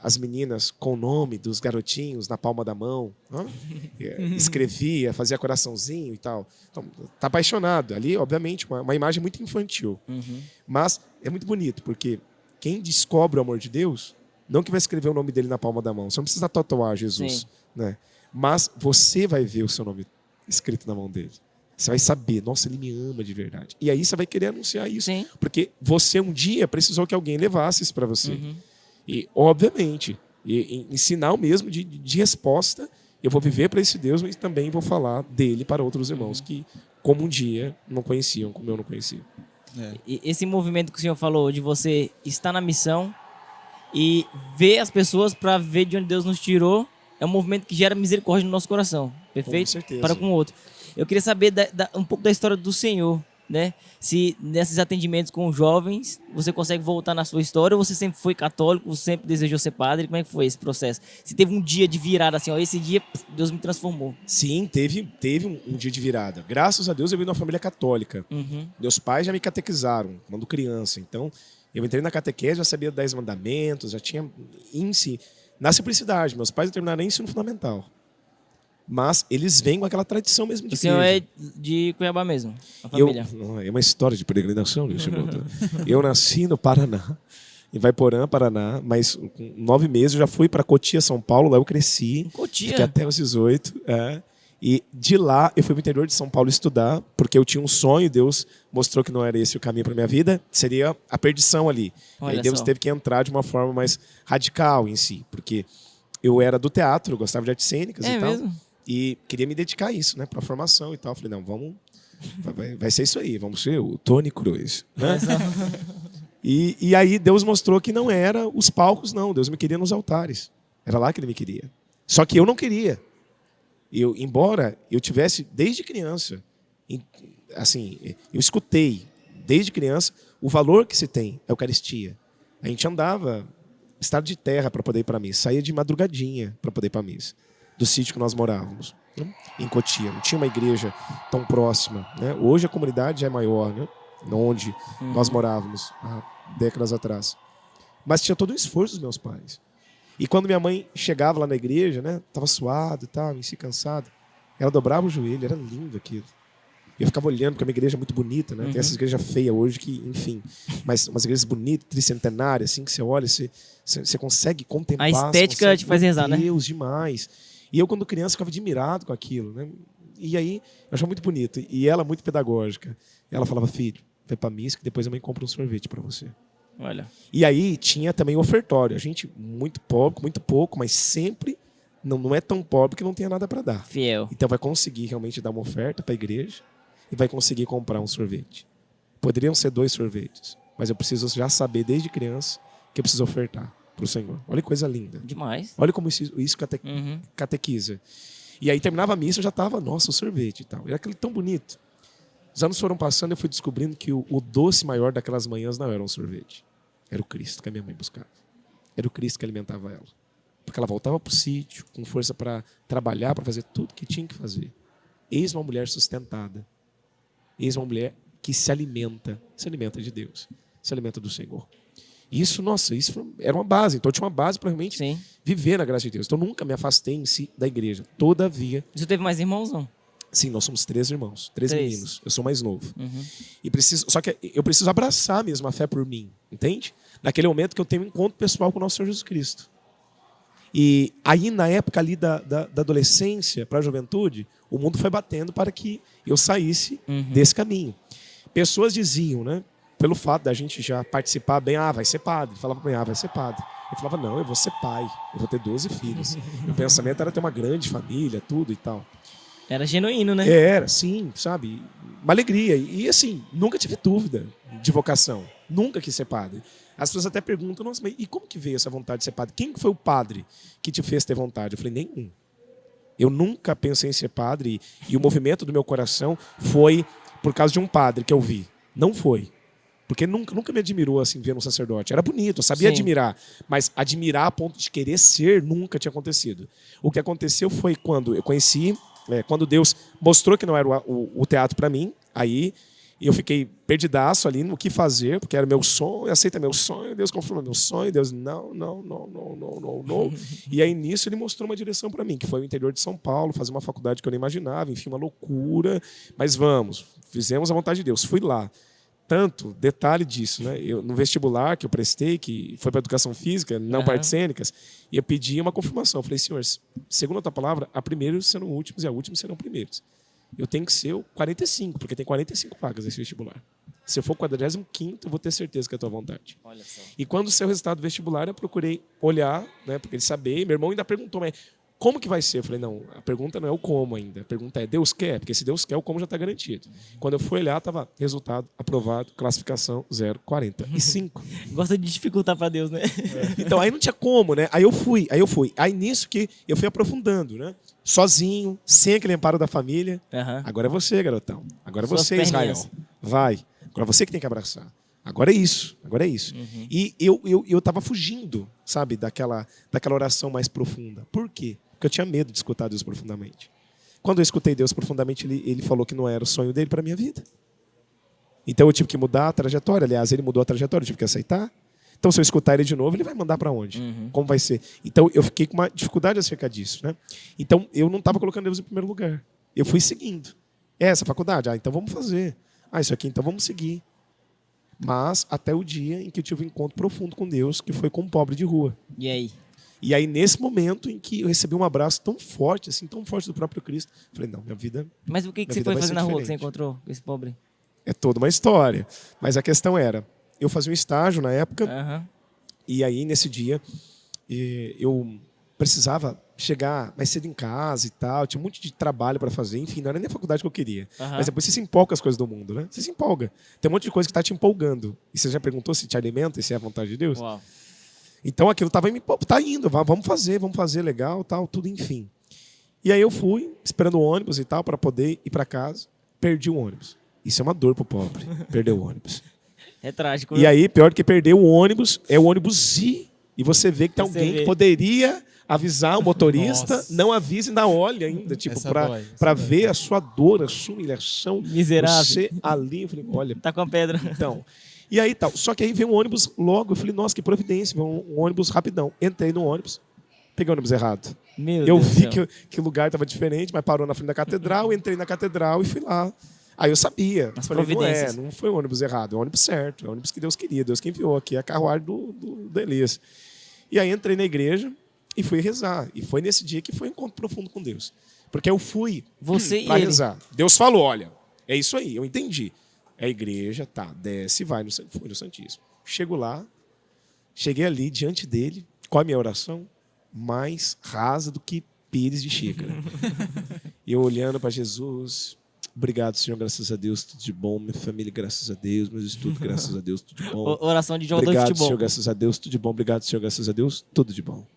As meninas com o nome dos garotinhos na palma da mão, né? Escrevia, fazia coraçãozinho e tal. Então, tá apaixonado. Ali, obviamente, uma imagem muito infantil. Mas é muito bonito, porque quem descobre o amor de Deus, não que vai escrever o nome dele na palma da mão. Você não precisa tatuar Jesus, né? Mas você vai ver o seu nome escrito na mão dele. Você vai saber, nossa, ele me ama de verdade. E aí você vai querer anunciar isso. Sim. Porque você um dia precisou que alguém levasse isso para você. E, obviamente, em sinal mesmo de resposta, eu vou viver para esse Deus, mas também vou falar dele para outros irmãos que, como um dia, não conheciam, como eu não conhecia. E esse movimento que o senhor falou, de você estar na missão e ver as pessoas para ver de onde Deus nos tirou, é um movimento que gera misericórdia no nosso coração. Perfeito? Com certeza. Para com o outro. Eu queria saber um pouco da história do senhor, né? Se nesses atendimentos com jovens, você consegue voltar na sua história, ou você sempre foi católico, você sempre desejou ser padre? Como é que foi esse processo? Se teve um dia de virada assim, ó, esse dia Deus me transformou. Sim, teve um dia de virada. Graças a Deus eu vim de uma família católica. Meus pais já me catequizaram quando criança. Então, eu entrei na catequese, já sabia 10 mandamentos, já tinha índice na simplicidade. Meus pais não terminaram nem ensino fundamental. Mas eles vêm com aquela tradição mesmo de O senhor igreja. é de Cuiabá mesmo, a família? É uma história de peregrinação, isso. Eu nasci no Paraná, em Vaiporã, Paraná, mas com 9 meses eu já fui para Cotia, São Paulo, lá eu cresci. Cotia? Fiquei até os 18. E de lá eu fui para o interior de São Paulo estudar, porque eu tinha um sonho, Deus mostrou que não era esse o caminho para minha vida, seria a perdição ali. Olha Aí Deus só. teve que entrar de uma forma mais radical em si, porque eu era do teatro, eu gostava de artes cênicas É e tal. mesmo? E queria me dedicar a isso, né, para a formação e tal. Eu falei, não, vamos, vai ser isso aí, vamos ser o Tony Cruz, né? E aí Deus mostrou que não era os palcos, não. Deus me queria nos altares. Era lá que Ele me queria. Só que eu não queria. Embora eu tivesse desde criança, assim, eu escutei desde criança o valor que se tem a Eucaristia. A gente andava estado de terra para poder ir para a missa, saía de madrugadinha para poder ir para a missa, do sítio que nós morávamos, né? Em Cotia. Não tinha uma igreja tão próxima, né? Hoje a comunidade já é maior, né? Onde nós morávamos há décadas atrás. Mas tinha todo o esforço dos meus pais. E quando minha mãe chegava lá na igreja, né? Tava suado e tal, em si cansado, ela dobrava o joelho, era lindo aquilo. Eu ficava olhando, porque é uma igreja muito bonita, né? Tem essas igrejas feias hoje que, enfim, mas umas igrejas bonitas, tricentenárias, assim, que você olha, você consegue contemplar. A estética te faz rezar, né? Deus, demais. E eu, quando criança, ficava admirado com aquilo, né? E aí, eu achava muito bonito. E ela, muito pedagógica. Ela falava, filho, vai pra missa que depois a mãe compra um sorvete para você. Olha. E aí, tinha também o ofertório. A gente, muito pobre, muito pouco, mas sempre não é tão pobre que não tenha nada para dar. Fiel. Então, vai conseguir realmente dar uma oferta para a igreja e vai conseguir comprar um sorvete. Poderiam ser 2 sorvetes, mas eu preciso já saber desde criança que eu preciso ofertar para o Senhor. Olha que coisa linda. Demais. Olha como isso catequiza. E aí terminava a missa, eu já estava, nossa, o sorvete e tal. Era aquele tão bonito. Os anos foram passando e eu fui descobrindo que o doce maior daquelas manhãs não era um sorvete. Era o Cristo que a minha mãe buscava. Era o Cristo que alimentava ela. Porque ela voltava para o sítio com força para trabalhar, para fazer tudo que tinha que fazer. Eis uma mulher sustentada. Eis uma mulher que se alimenta de Deus, se alimenta do Senhor. Isso, nossa, isso era uma base. Então eu tinha uma base para realmente viver na graça de Deus. Então eu nunca me afastei em si da igreja. Todavia... Você teve mais irmãos, não? Sim, nós somos 3 irmãos, 3 meninos. Eu sou mais novo. E só que eu preciso abraçar mesmo a fé por mim, entende? Naquele momento que eu tenho um encontro pessoal com o nosso Senhor Jesus Cristo. E aí, na época ali da adolescência para a juventude, o mundo foi batendo para que eu saísse desse caminho. Pessoas diziam, né? Pelo fato da gente já participar bem, vai ser padre. Falava para mim, vai ser padre. Eu falava, não, eu vou ser pai, eu vou ter 12 filhos. Meu pensamento era ter uma grande família, tudo e tal. Era genuíno, né? Era, sim, sabe? Uma alegria. E assim, nunca tive dúvida de vocação. Nunca quis ser padre. As pessoas até perguntam, nossa, mas e como que veio essa vontade de ser padre? Quem foi o padre que te fez ter vontade? Eu falei, nenhum. Eu nunca pensei em ser padre e o movimento do meu coração foi por causa de um padre que eu vi. Não foi. Porque nunca me admirou assim ver um sacerdote. Era bonito, eu sabia admirar, mas admirar a ponto de querer ser nunca tinha acontecido. O que aconteceu foi quando eu conheci, quando Deus mostrou que não era o teatro para mim, aí E eu fiquei perdidaço ali no que fazer, porque era meu sonho, aceita meu sonho, Deus confirma meu sonho, Deus, não. E aí, nisso, ele mostrou uma direção para mim, que foi o interior de São Paulo, fazer uma faculdade que eu nem imaginava, enfim, uma loucura. Mas vamos, fizemos a vontade de Deus. Fui lá. Tanto, detalhe disso, né? No vestibular que eu prestei, que foi para educação física, não para artes cênicas, e eu pedi uma confirmação. Eu falei, senhor, segundo a tua palavra, a primeiros serão últimos e a últimos serão primeiros. Eu tenho que ser o 45, porque tem 45 vagas nesse vestibular. Se eu for o 45º, eu vou ter certeza que é a tua vontade. Olha só. E quando saiu o resultado do vestibular, eu procurei olhar, né, porque ele sabia. Meu irmão ainda perguntou, mas como que vai ser? Eu falei, não, a pergunta não é o como ainda. A pergunta é, Deus quer? Porque se Deus quer, o como já está garantido. Quando eu fui olhar, estava resultado aprovado, classificação 0,45. Gosta de dificultar para Deus, né? Então, aí não tinha como, né? Aí eu fui. Aí nisso que eu fui aprofundando, né? Sozinho, sem aquele amparo da família. Agora é você, garotão. Agora é você, Israel. Vai. Agora é você que tem que abraçar. Agora é isso. E eu estava fugindo, sabe, daquela oração mais profunda. Por quê? Porque eu tinha medo de escutar Deus profundamente. Quando eu escutei Deus profundamente, ele falou que não era o sonho dele para a minha vida. Então eu tive que mudar a trajetória. Aliás, ele mudou a trajetória, eu tive que aceitar. Então, se eu escutar ele de novo, ele vai mandar para onde? Como vai ser? Então, eu fiquei com uma dificuldade acerca disso, né? Então, eu não estava colocando Deus em primeiro lugar. Eu fui seguindo. Essa faculdade? Então vamos fazer. Isso aqui, então vamos seguir. Mas até o dia em que eu tive um encontro profundo com Deus, que foi com um pobre de rua. E aí? E aí, nesse momento em que eu recebi um abraço tão forte, assim, tão forte do próprio Cristo, falei, não, minha vida... Mas o que você foi fazer na rua que você encontrou com esse pobre? É toda uma história. Mas a questão era, eu fazia um estágio na época, e aí, nesse dia, eu precisava chegar mais cedo em casa e tal, tinha um monte de trabalho para fazer, enfim, não era nem a faculdade que eu queria. Mas depois você se empolga com as coisas do mundo, né? Você se empolga. Tem um monte de coisa que está te empolgando. E você já perguntou se te alimenta e se é a vontade de Deus? Uau. Então aquilo estava me tá indo, vamos fazer, legal, tal, tudo, enfim. E aí eu fui, esperando o ônibus e tal, para poder ir para casa, perdi o ônibus. Isso é uma dor pro pobre, perder o ônibus. É trágico. E aí, pior do que perder o ônibus, é o ônibus ir, e você vê que tem alguém que poderia avisar o motorista, não avisa e ainda olha ainda, tipo, para ver a sua dor, a sua humilhação. Miserável. Você ali, eu falei, olha... Tá com a pedra. Então, e aí tal. Só que aí veio um ônibus logo, eu falei, nossa, que providência, veio um ônibus rapidão. Entrei no ônibus, peguei o ônibus errado. Eu vi que o lugar estava diferente, mas parou na frente da catedral, entrei na catedral e fui lá. Aí eu sabia. As falei, providências. não foi o ônibus errado, é o ônibus certo, é o ônibus que Deus queria, Deus que enviou aqui, é a carruagem do Elias. E aí entrei na igreja e fui rezar. E foi nesse dia que foi um encontro profundo com Deus. Porque eu fui para rezar. Deus falou, olha, é isso aí, eu entendi. É a igreja, tá, desce e vai fui no Santíssimo. Chego lá, cheguei ali diante dele, qual a minha oração? Mais rasa do que pires de xícara. E eu olhando para Jesus... Obrigado, Senhor, graças a Deus, tudo de bom. Minha família, graças a Deus. Meus estudos, graças a Deus, tudo de bom. Oração de jogador de futebol. Obrigado, Senhor, graças a Deus, tudo de bom. Obrigado, Senhor, graças a Deus, tudo de bom.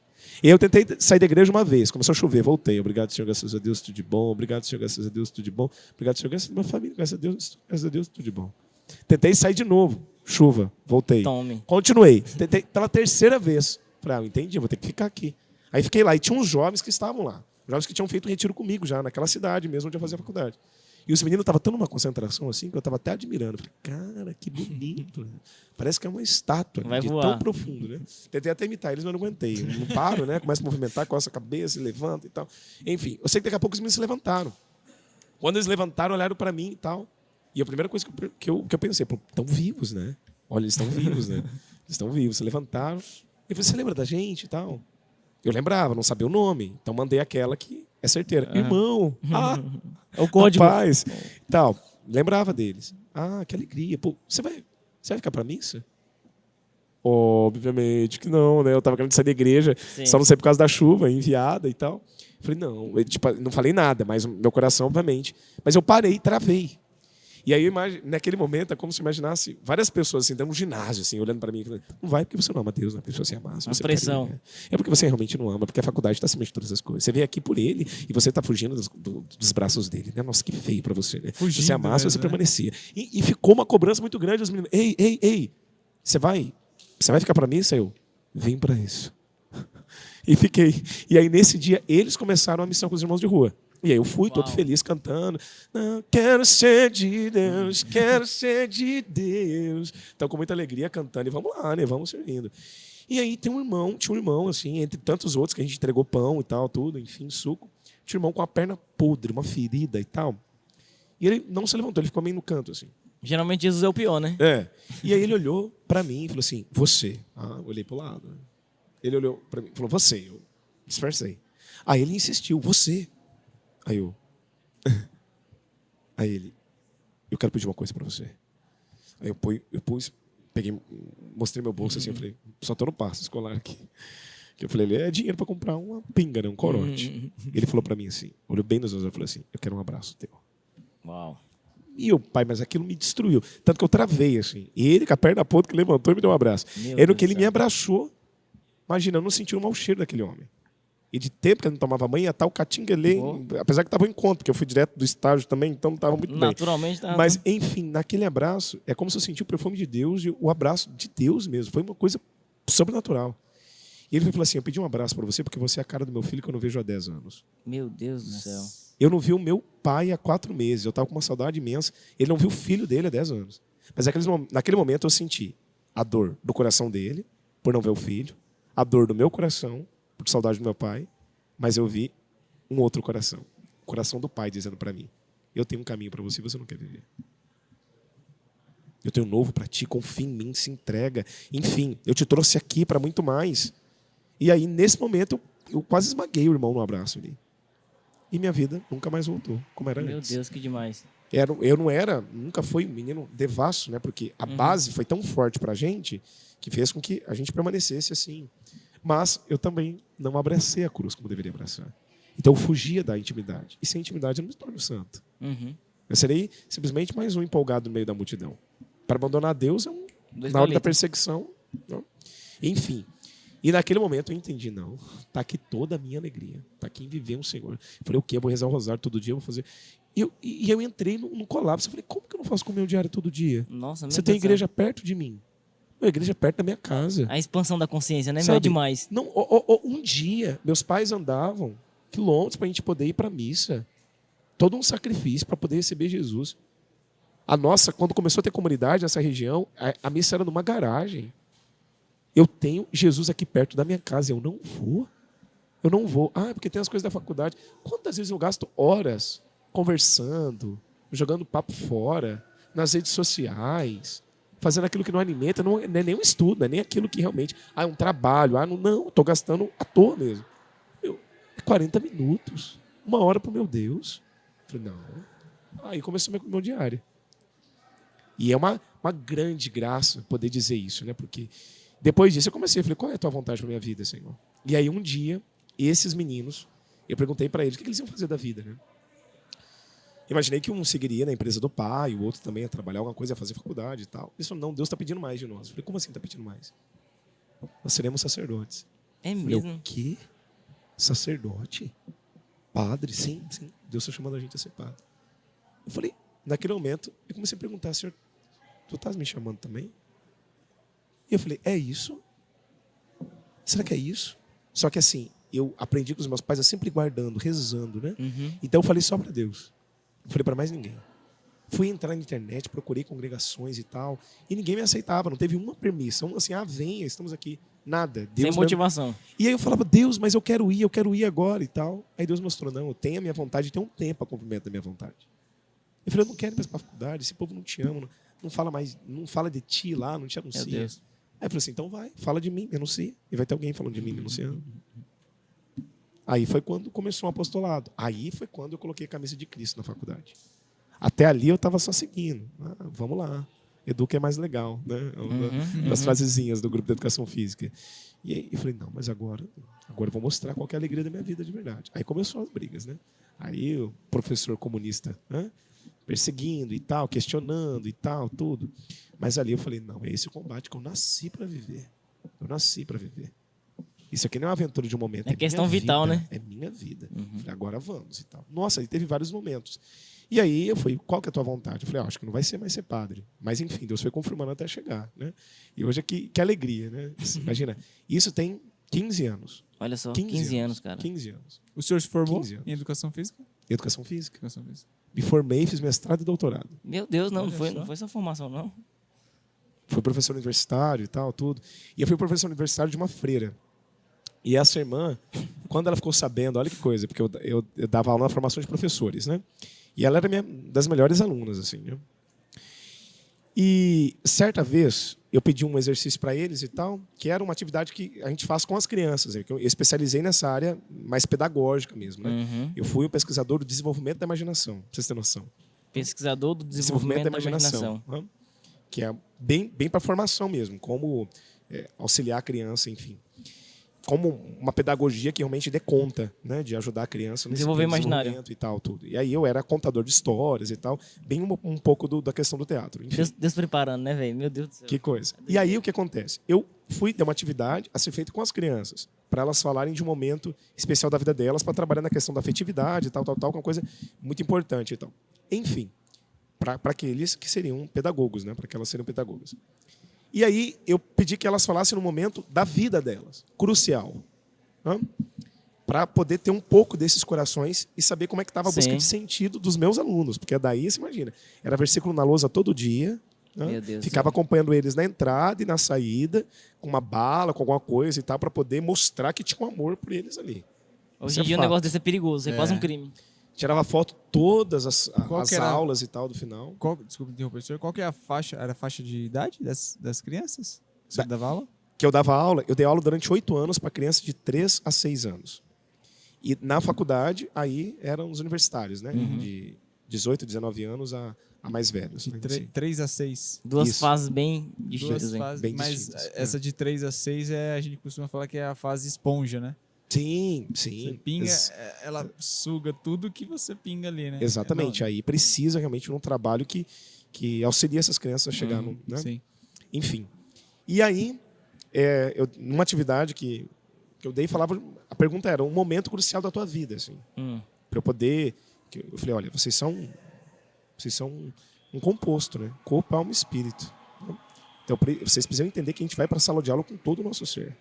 E eu tentei sair da igreja uma vez. Começou a chover, voltei. Obrigado, Senhor, graças a Deus, tudo de bom. Obrigado, Senhor, graças a Deus, tudo de bom. Obrigado, Senhor, graças a minha família, graças a Deus, tudo de bom. Tentei sair de novo. Chuva, voltei. Tome. Continuei. Tentei pela terceira vez. Falei, entendi, vou ter que ficar aqui. Aí fiquei lá. E tinha uns jovens que estavam lá. Jovens que tinham feito um retiro comigo já, naquela cidade mesmo onde eu fazia a faculdade. E os meninos estavam tão numa concentração assim que eu estava até admirando. Falei, cara, que bonito. Né? Parece que é uma estátua de tão profundo. Né? Tentei até imitar eles, mas não aguentei. Eu não paro, né? Começo a movimentar, coça a cabeça, se levanta e tal. Enfim, eu sei que daqui a pouco os meninos se levantaram. Quando eles levantaram, olharam para mim e tal. E a primeira coisa que eu pensei, estão vivos, né? Olha, eles estão vivos, né? Eles estão vivos. Se levantaram. Eu falei, você lembra da gente e tal? Eu lembrava, não sabia o nome. Então mandei aquela que é certeira. Irmão! É o código. Rapaz! Tal. Lembrava deles. Que alegria. Pô, você vai ficar pra missa? Obviamente que não, né? Eu tava querendo sair da igreja, só não sei por causa da chuva, enviada e tal. Falei, não. Não falei nada, mas meu coração, obviamente. Mas eu parei, travei. E aí, naquele momento, é como se imaginasse várias pessoas assim, dando um ginásio, assim, olhando para mim. Não vai porque você não ama Deus, não é porque você ama. Uma pressão. É porque você realmente não ama, porque a faculdade está acima de todas as coisas. Você veio aqui por ele e você está fugindo dos braços dele. Né? Nossa, que feio para você. Né? Se você amasse, você permanecia. E ficou uma cobrança muito grande. Os meninos, ei, você vai ficar para missa? Eu vim para isso. E fiquei. E aí, nesse dia, eles começaram a missão com os irmãos de rua. E aí eu fui todo Uau. feliz cantando. Não, quero ser de Deus, quero ser de Deus. Então, com muita alegria cantando. E vamos lá, né? Vamos servindo. E aí tinha um irmão, assim, entre tantos outros, que a gente entregou pão e tal, tudo, enfim, suco. Tinha um irmão com a perna podre, uma ferida e tal. E ele não se levantou, ele ficou meio no canto, assim. Geralmente Jesus é o pior, né? É. E aí ele olhou pra mim e falou assim, você. Ah, eu olhei pro lado. Né? Ele olhou pra mim e falou, você. Eu disfarcei. Aí ele insistiu, você. Aí eu... Aí ele, eu quero pedir uma coisa pra você. Aí eu pus, peguei, mostrei meu bolso assim, eu falei, só tô no passo escolar aqui. Que eu falei, é dinheiro pra comprar uma pinga, né, um corote. Ele falou pra mim assim, olhou bem nos olhos e falou assim, eu quero um abraço teu. Uau. E eu, pai, mas aquilo me destruiu. Tanto que eu travei, assim. E ele, com a perna podre, que levantou e me deu um abraço. Meu Era Deus que ele do me céu. abraçou. Imagina, eu não senti o mau cheiro daquele homem. E de tempo que eu não tomava banho, ia estar o catinguelê, apesar que estava em encontro, porque eu fui direto do estágio também, então não estava muito bem. Naturalmente tá. Mas, enfim, naquele abraço, é como se eu senti o perfume de Deus e o abraço de Deus mesmo. Foi uma coisa sobrenatural. E ele falou assim, eu pedi um abraço para você porque você é a cara do meu filho que eu não vejo há 10 anos. Meu Deus do céu. Eu não vi o meu pai há 4 meses. Eu estava com uma saudade imensa. Ele não viu o filho dele há 10 anos. Mas naquele momento eu senti a dor do coração dele, por não ver o filho, a dor do meu coração, por saudade do meu pai, mas eu vi um outro coração. O coração do pai dizendo para mim, eu tenho um caminho para você e você não quer viver. Eu tenho um novo para ti, confia em mim, se entrega. Enfim, eu te trouxe aqui para muito mais. E aí, nesse momento, eu quase esmaguei o irmão no abraço ali. E minha vida nunca mais voltou, como era Meu antes. Deus, que demais. Eu não era, nunca fui um menino devasso, né? Porque a base foi tão forte pra gente que fez com que a gente permanecesse assim. Mas eu também não abracei a cruz como deveria abraçar. Então eu fugia da intimidade. E sem intimidade eu não me torno santo. Uhum. Eu serei simplesmente mais um empolgado no meio da multidão. Para abandonar Deus é Dois na hora da palitos. perseguição. Não. Enfim. E naquele momento eu entendi, não, tá aqui toda a minha alegria, tá aqui em viver um Senhor. Eu falei, o quê? Eu vou rezar o rosário todo dia, eu vou fazer... E eu entrei num colapso, eu falei, como que eu não faço comunhão diária todo dia? Nossa, meu Você Deus tem do céu. igreja perto de mim. A igreja é perto da minha casa. A expansão da consciência, né? Meu Sabe? demais. Não, um dia, meus pais andavam quilômetros para a gente poder ir para a missa. Todo um sacrifício para poder receber Jesus. A nossa, quando começou a ter comunidade nessa região, a missa era numa garagem. Eu tenho Jesus aqui perto da minha casa, eu não vou. Eu não vou. Ah, porque tem as coisas da faculdade. Quantas vezes eu gasto horas conversando, jogando papo fora, nas redes sociais, fazendo aquilo que não alimenta, não é nem um estudo, não é nem aquilo que realmente... Ah, é um trabalho. Ah, não, estou gastando à toa mesmo. É 40 minutos, 1 hora para o meu Deus. Eu falei, não. Aí começou o meu diário. E é uma grande graça poder dizer isso, né? Porque depois disso eu comecei, eu falei, qual é a tua vontade para minha vida, Senhor? E aí um dia, esses meninos, eu perguntei para eles o que eles iam fazer da vida, né? Imaginei que um seguiria na empresa do pai, o outro também ia trabalhar alguma coisa, ia fazer faculdade e tal. Eles falaram, não, Deus está pedindo mais de nós. Eu falei, como assim está pedindo mais? Nós seremos sacerdotes. É Eu falei, mesmo? o quê? Sacerdote? Padre? Sim. Deus está chamando a gente a ser padre. Eu falei, naquele momento, eu comecei a perguntar, Senhor, tu estás me chamando também? E eu falei, é isso? Será que é isso? Só que assim, eu aprendi com os meus pais a sempre guardando, rezando, né? Uhum. Então eu falei só para Deus. Não falei para mais ninguém. Fui entrar na internet, procurei congregações e tal, e ninguém me aceitava, não teve uma permissão, assim, venha, estamos aqui. Nada. Deus Sem mesmo. motivação. E aí eu falava, Deus, mas eu quero ir agora e tal. Aí Deus mostrou, não, eu tenho a minha vontade, tem um tempo a cumprimento da minha vontade. Eu falei, eu não quero ir mais para a faculdade, esse povo não te ama, não fala mais, não fala de ti lá, não te anuncia. Meu Deus. Aí eu falei assim, então vai, fala de mim, me anuncia. E vai ter alguém falando de mim, me anunciando. Aí foi quando começou o apostolado. Aí foi quando eu coloquei a camisa de Cristo na faculdade. Até ali eu estava só seguindo. Ah, vamos lá. Educa é mais legal, né? As frasezinhas do grupo de educação física. E aí eu falei, não, mas agora eu vou mostrar qual que é a alegria da minha vida de verdade. Aí começou as brigas, né? Aí o professor comunista, né? Perseguindo e tal, questionando e tal, tudo. Mas ali eu falei, não, é esse o combate que eu nasci para viver. Eu nasci para viver. Isso aqui não é uma aventura de um momento. É questão minha vital, vida, né? É minha vida. Falei, agora vamos e tal. Nossa, aí teve vários momentos. E aí eu falei, qual que é a tua vontade? Eu falei, acho que não vai ser mais ser padre. Mas enfim, Deus foi confirmando até chegar, né? E hoje que alegria, né? Imagina, isso tem 15 anos. Olha só, 15 anos, cara. 15 anos. O senhor se formou 15 anos. em educação física? Educação física. Educação física. Me formei, fiz mestrado e doutorado. Meu Deus, não Olha foi, só. não foi essa formação, não. Fui professor universitário e tal, tudo. E eu fui professor universitário de uma freira. E essa irmã, quando ela ficou sabendo, olha que coisa, porque eu dava aula na formação de professores, né? E ela era das melhores alunas, assim, né? E certa vez eu pedi um exercício para eles e tal, que era uma atividade que a gente faz com as crianças. Né? Eu especializei nessa área mais pedagógica mesmo, né? Uhum. Eu fui um pesquisador do desenvolvimento da imaginação, pra vocês terem noção. Pesquisador do desenvolvimento da imaginação. Né? Que é bem para formação mesmo, como auxiliar a criança, enfim. Como uma pedagogia que realmente dê conta, né, de ajudar a criança nesse Desenvolver imaginário. desenvolvimento e tal, tudo. E aí eu era contador de histórias e tal, bem um pouco da questão do teatro. Enfim, Deus preparando, né, velho? Meu Deus do céu. que coisa. E aí o que acontece? Eu fui dar uma atividade a ser feita com as crianças, para elas falarem de um momento especial da vida delas, para trabalhar na questão da afetividade e tal, que é uma coisa muito importante e tal. Enfim, para aqueles que seriam pedagogos, né, para que elas seriam pedagogas. E aí eu pedi que elas falassem no momento da vida delas, crucial, para poder ter um pouco desses corações e saber como é que estava a busca de sentido dos meus alunos, porque daí, você imagina, era versículo na lousa todo dia, Meu Deus, ficava acompanhando eles na entrada e na saída, com uma bala, com alguma coisa e tal, para poder mostrar que tinha um amor por eles ali. Hoje Isso em dia um fato. negócio desse é perigoso, é quase um crime. Tirava foto todas as que era? aulas e tal do final. Desculpa interromper, senhor. Qual que é a faixa? Era a faixa de idade das crianças? Você dava aula? Que eu dava aula, eu dei aula durante 8 anos para crianças de 3 a 6 anos. E na faculdade, aí eram os universitários, né? De 18, 19 anos a mais velhos. De né? 3 a 6. Duas Isso. fases bem distintas, Duas hein? fases, Bem mas distintas, essa de 3 a 6 a gente costuma falar que é a fase esponja, né? Sim, Você sim. pinga, ela suga tudo que você pinga ali, né? Exatamente. Aí precisa realmente de um trabalho que auxilie essas crianças a chegar no. Né? Sim. Enfim. E aí, numa atividade que eu dei, falava. A pergunta era um momento crucial da tua vida, assim. Para eu poder. Eu falei, olha, vocês são um composto, né? Corpo, alma e espírito. Então, vocês precisam entender que a gente vai para a sala de aula com todo o nosso ser.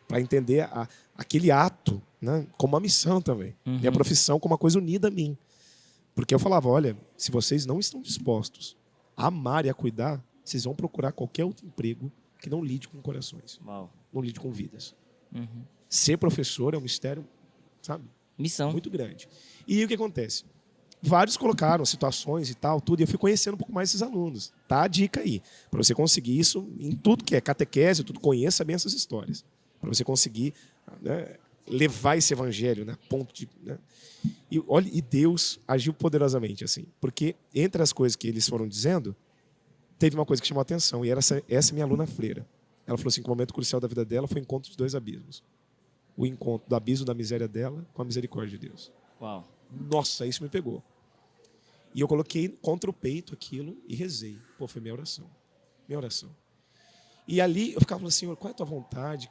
Para entender aquele ato, né, como uma missão também. Minha profissão como uma coisa unida a mim. Porque eu falava, olha, se vocês não estão dispostos a amar e a cuidar, vocês vão procurar qualquer outro emprego que não lide com corações, Uau. não lide com vidas. Uhum. Ser professor é um mistério, sabe, Missão. muito grande. E aí o que acontece? Vários colocaram situações e tal, tudo, e eu fui conhecendo um pouco mais esses alunos. Tá a dica aí. Para você conseguir isso em tudo que é catequese, tudo, conheça bem essas histórias. Para você conseguir, né, levar esse evangelho, né, ponto de, né? E olha, e Deus agiu poderosamente assim, porque entre as coisas que eles foram dizendo, teve uma coisa que chamou a atenção, e era essa minha aluna freira. Ela falou assim que o momento crucial da vida dela foi o encontro de 2 abismos. O encontro do abismo da miséria dela com a misericórdia de Deus. Uau. Nossa, isso me pegou. E eu coloquei contra o peito aquilo e rezei. Pô, foi minha oração. Minha oração. E ali eu ficava falando, Senhor, qual é a tua vontade?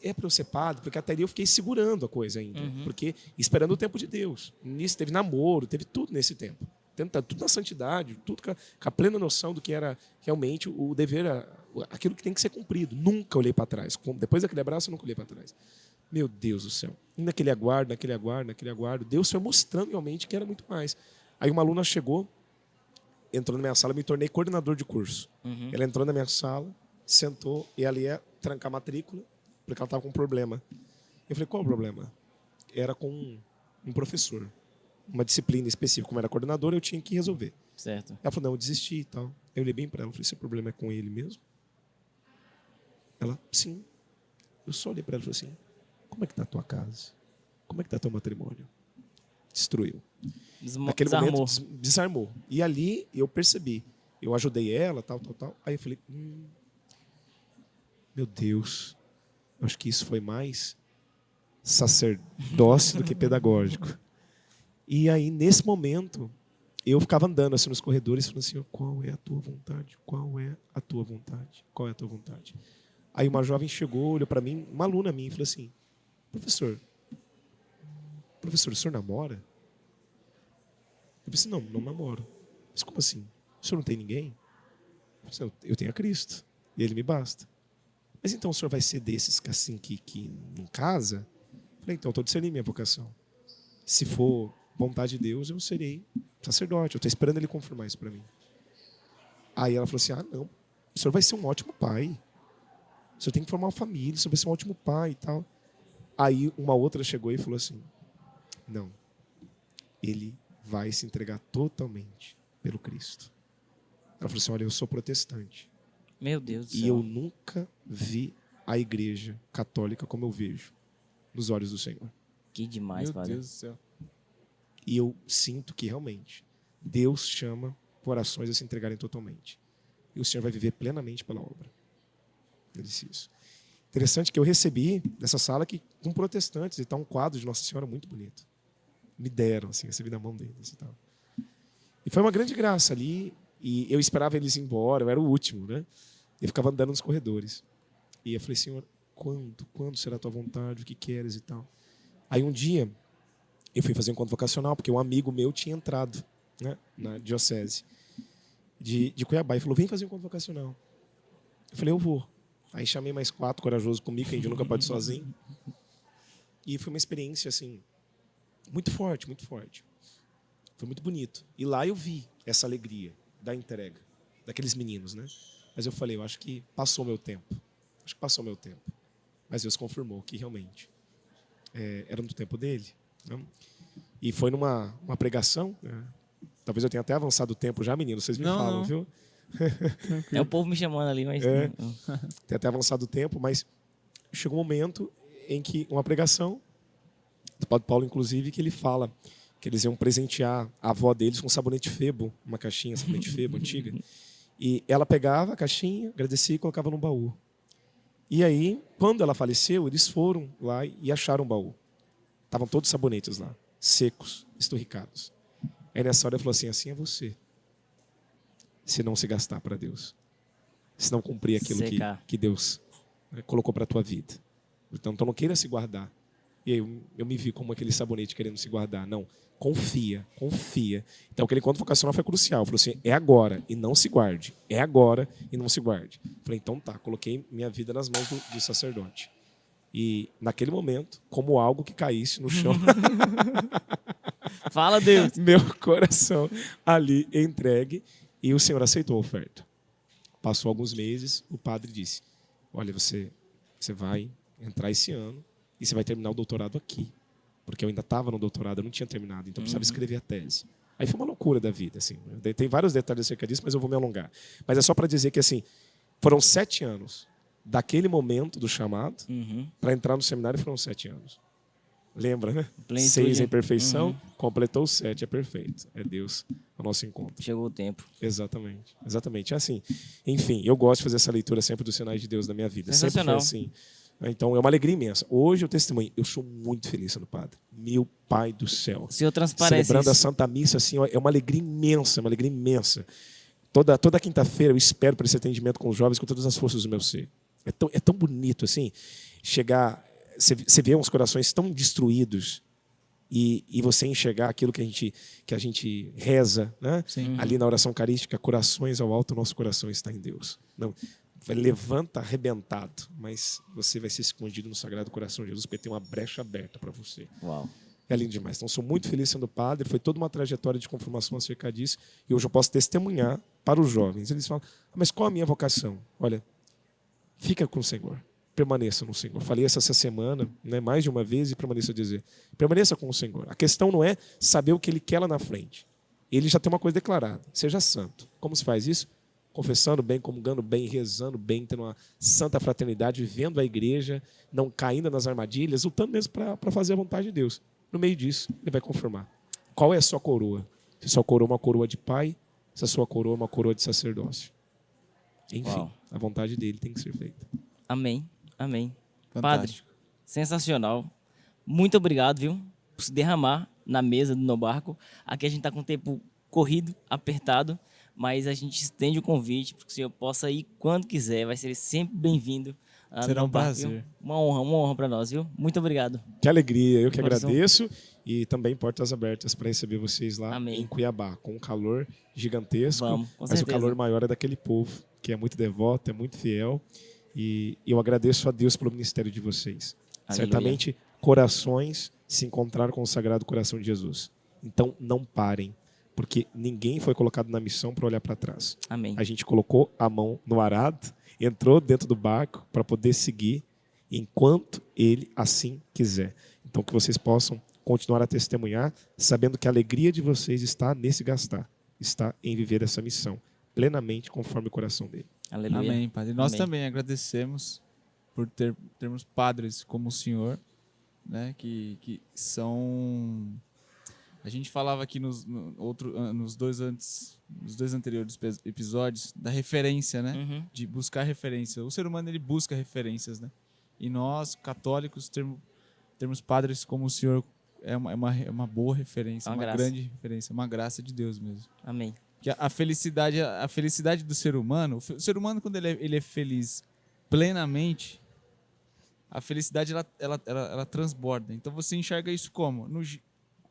É para eu ser padre? Porque até ali eu fiquei segurando a coisa ainda. Porque esperando o tempo de Deus. Nisso teve namoro, teve tudo nesse tempo. Tudo na santidade, tudo com a plena noção do que era realmente o dever, aquilo que tem que ser cumprido. Nunca olhei para trás. Depois daquele abraço, eu nunca olhei para trás. Meu Deus do céu. E naquele aguardo, Deus foi mostrando realmente que era muito mais. Aí uma aluna chegou, entrou na minha sala, eu me tornei coordenador de curso. Ela entrou na minha sala, sentou e ela ia trancar a matrícula, porque ela estava com um problema. Eu falei, qual é o problema? Era com um professor. Uma disciplina específica. Como era coordenador, eu tinha que resolver. Certo. Ela falou, não, eu desisti e tal. Eu olhei bem para ela, falei, esse problema é com ele mesmo? Ela, sim. Eu só olhei para ela e falei assim, como é que está a tua casa? Como é que está teu matrimônio? Destruiu. Naquele momento, desarmou. E ali eu percebi. Eu ajudei ela, tal. Aí eu falei, meu Deus, eu acho que isso foi mais sacerdócio do que pedagógico. E aí, nesse momento, eu ficava andando assim nos corredores, falando assim, qual é a tua vontade? Qual é a tua vontade? Qual é a tua vontade? Aí uma jovem chegou, olhou para mim, uma aluna minha, e falou assim, professor, o senhor namora? Eu disse, não namoro. Mas como assim? O senhor não tem ninguém? Eu tenho a Cristo, e Ele me basta. Mas então o senhor vai ser desses assim, que não casa? Eu falei, então eu estou discernindo minha vocação. Se for vontade de Deus, eu serei sacerdote. Eu estou esperando ele confirmar isso para mim. Aí ela falou assim, não, o senhor vai ser um ótimo pai. O senhor tem que formar uma família, o senhor vai ser um ótimo pai e tal. Aí uma outra chegou e falou assim, não, ele vai se entregar totalmente pelo Cristo. Ela falou assim, olha, eu sou protestante. Meu Deus do céu. E eu nunca vi a igreja católica como eu vejo nos olhos do Senhor. Que demais, Meu padre. Deus do céu. E eu sinto que realmente Deus chama corações a se entregarem totalmente. E o Senhor vai viver plenamente pela obra. Ele disse isso. Interessante que eu recebi dessa sala aqui com protestantes, e está um quadro de Nossa Senhora muito bonito. Me deram, assim, recebi na mão deles e tal. E foi uma grande graça ali, e eu esperava eles ir embora, eu era o último, né? Eu ficava andando nos corredores. E eu falei, Senhor, quando será a tua vontade, o que queres e tal. Aí um dia, eu fui fazer um encontro vocacional, porque um amigo meu tinha entrado, né, na diocese de Cuiabá, e falou, vem fazer um encontro vocacional. Eu falei, eu vou. Aí chamei mais 4 corajosos comigo, que a gente nunca pode ir sozinho. E foi uma experiência, assim, muito forte, muito forte. Foi muito bonito. E lá eu vi essa alegria da entrega daqueles meninos, né? Mas eu falei, eu acho que passou meu tempo. Acho que passou meu tempo. Mas Deus confirmou que realmente era no tempo dele. Né? E foi numa pregação. Né? Talvez eu tenha até avançado o tempo já, meninos. Vocês me falam, Não. viu? É o povo me chamando ali, mas... Tem até avançado o tempo, mas chegou um momento em que uma pregação do Padre Paulo, inclusive, que ele fala que eles iam presentear a avó deles com sabonete Febo, uma caixinha sabonete Febo antiga. E ela pegava a caixinha, agradecia e colocava no baú. E aí, quando ela faleceu, eles foram lá e acharam o baú. Estavam todos os sabonetes lá, secos, esturricados. Aí nessa hora ele falou assim é você. Se não se gastar para Deus. Se não cumprir aquilo que Deus colocou para a tua vida. Então não queira se guardar. E aí eu me vi como aquele sabonete querendo se guardar. Não, confia. Então aquele encontro vocacional foi crucial. Falou assim, é agora e não se guarde. É agora e não se guarde. Falei, então tá, coloquei minha vida nas mãos do sacerdote. E naquele momento, como algo que caísse no chão, Fala, Deus. meu coração ali entregue, e o Senhor aceitou a oferta. Passou alguns meses, o padre disse, olha, você vai entrar esse ano e você vai terminar o doutorado aqui. Porque eu ainda estava no doutorado, eu não tinha terminado, então eu precisava escrever a tese. Aí foi uma loucura da vida, assim. Tem vários detalhes acerca disso, mas eu vou me alongar. Mas é só para dizer que, assim, foram 7 anos daquele momento do chamado para entrar no seminário, foram 7 anos. Lembra, né? Plenitude. 6 em perfeição, completou 7, é perfeito. É Deus ao nosso encontro. Chegou o tempo. Exatamente. É assim. Enfim, eu gosto de fazer essa leitura sempre dos sinais de Deus na minha vida. Sempre foi assim. Então é uma alegria imensa. Hoje eu testemunho, eu sou muito feliz sendo padre. Meu Pai do céu. O Senhor transparece celebrando isso. a Santa Missa, assim, ó, é uma alegria imensa. Toda quinta-feira eu espero por esse atendimento com os jovens com todas as forças do meu ser. É tão bonito assim, chegar, você vê uns corações tão destruídos e você enxergar aquilo que a gente reza, né? Ali na oração eucarística, corações ao alto, nosso coração está em Deus. Não, levanta arrebentado, mas você vai ser escondido no Sagrado Coração de Jesus, porque tem uma brecha aberta para você. Uau. É lindo demais. Então, sou muito feliz sendo padre. Foi toda uma trajetória de confirmação acerca disso. E hoje eu posso testemunhar para os jovens. Eles falam, mas qual a minha vocação? Olha, fica com o Senhor. Permaneça no Senhor. Falei essa semana, né, mais de uma vez, e permaneça a dizer. Permaneça com o Senhor. A questão não é saber o que Ele quer lá na frente. Ele já tem uma coisa declarada. Seja santo. Como se faz isso? Confessando bem, comungando bem, rezando bem, tendo uma santa fraternidade, vivendo a igreja, não caindo nas armadilhas, lutando mesmo para fazer a vontade de Deus. No meio disso, ele vai confirmar. Qual é a sua coroa? Se a sua coroa é uma coroa de pai, se a sua coroa é uma coroa de sacerdócio. Enfim, Uau. a vontade dele tem que ser feita. Amém. Fantástico. Padre, sensacional. Muito obrigado, viu, por se derramar na mesa do No Barco. Aqui a gente está com o tempo corrido, apertado, mas a gente estende o convite para que o senhor possa ir quando quiser. Vai ser sempre bem-vindo. Será no um Barco, prazer. viu? Uma honra para nós, viu? Muito obrigado. Que alegria, eu que Coração. agradeço. E também portas abertas para receber vocês lá Amém. em Cuiabá, com um calor gigantesco. Vamos, com mas certeza. o calor maior é daquele povo, que é muito devoto, é muito fiel. E eu agradeço a Deus pelo ministério de vocês. Aleluia. Certamente, corações se encontraram com o Sagrado Coração de Jesus. Então não parem, porque ninguém foi colocado na missão para olhar para trás. Amém. A gente colocou a mão no arado, entrou dentro do barco para poder seguir enquanto ele assim quiser. Então que vocês possam continuar a testemunhar, sabendo que a alegria de vocês está nesse gastar, está em viver essa missão plenamente conforme o coração dele. Aleluia. Amém, Padre. Nós Amém. também agradecemos por termos padres como o senhor, né, que são... A gente falava aqui nos dois anteriores episódios da referência, né? Uhum. De buscar referência. O ser humano, ele busca referências, né? E nós, católicos, termos padres como o senhor é uma boa referência, Uma uma graça. grande referência, uma graça de Deus mesmo. Amém. Que a felicidade do ser humano, o ser humano, quando ele é feliz plenamente, a felicidade ela transborda. Então você enxerga isso como?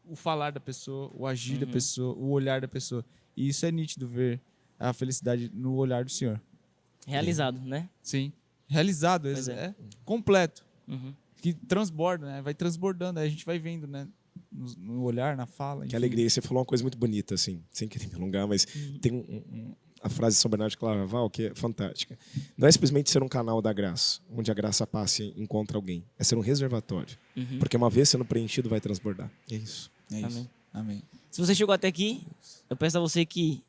O falar da pessoa, o agir da pessoa, o olhar da pessoa. E isso é nítido ver a felicidade no olhar do Senhor. Realizado, né? Sim. Realizado, Pois é. é completo. Uhum. Que transborda, né? Vai transbordando, aí a gente vai vendo, né? No olhar, na fala. Que enfim. alegria. E você falou uma coisa muito bonita, assim, sem querer me alongar, mas tem a frase de São Bernardo de Claraval que é fantástica. Não é simplesmente ser um canal da graça, onde a graça passa e encontra alguém. É ser um reservatório. Uhum. Porque uma vez sendo preenchido, vai transbordar. É isso. É isso. Amém. Amém. Se você chegou até aqui, eu peço a você que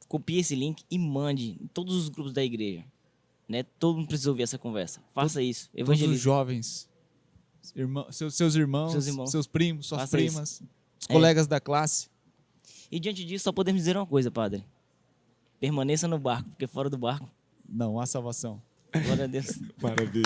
copie esse link e mande em todos os grupos da igreja. Né? Todo mundo precisa ouvir essa conversa. Faça isso. Todos os Evangelize. jovens, seus irmãos, Seus irmãos. seus primos, suas Faça primas, os É. colegas da classe. E diante disso, só podemos dizer uma coisa, Padre. Permaneça no barco, porque fora do barco, Não há salvação. glória a Deus. Maravilha.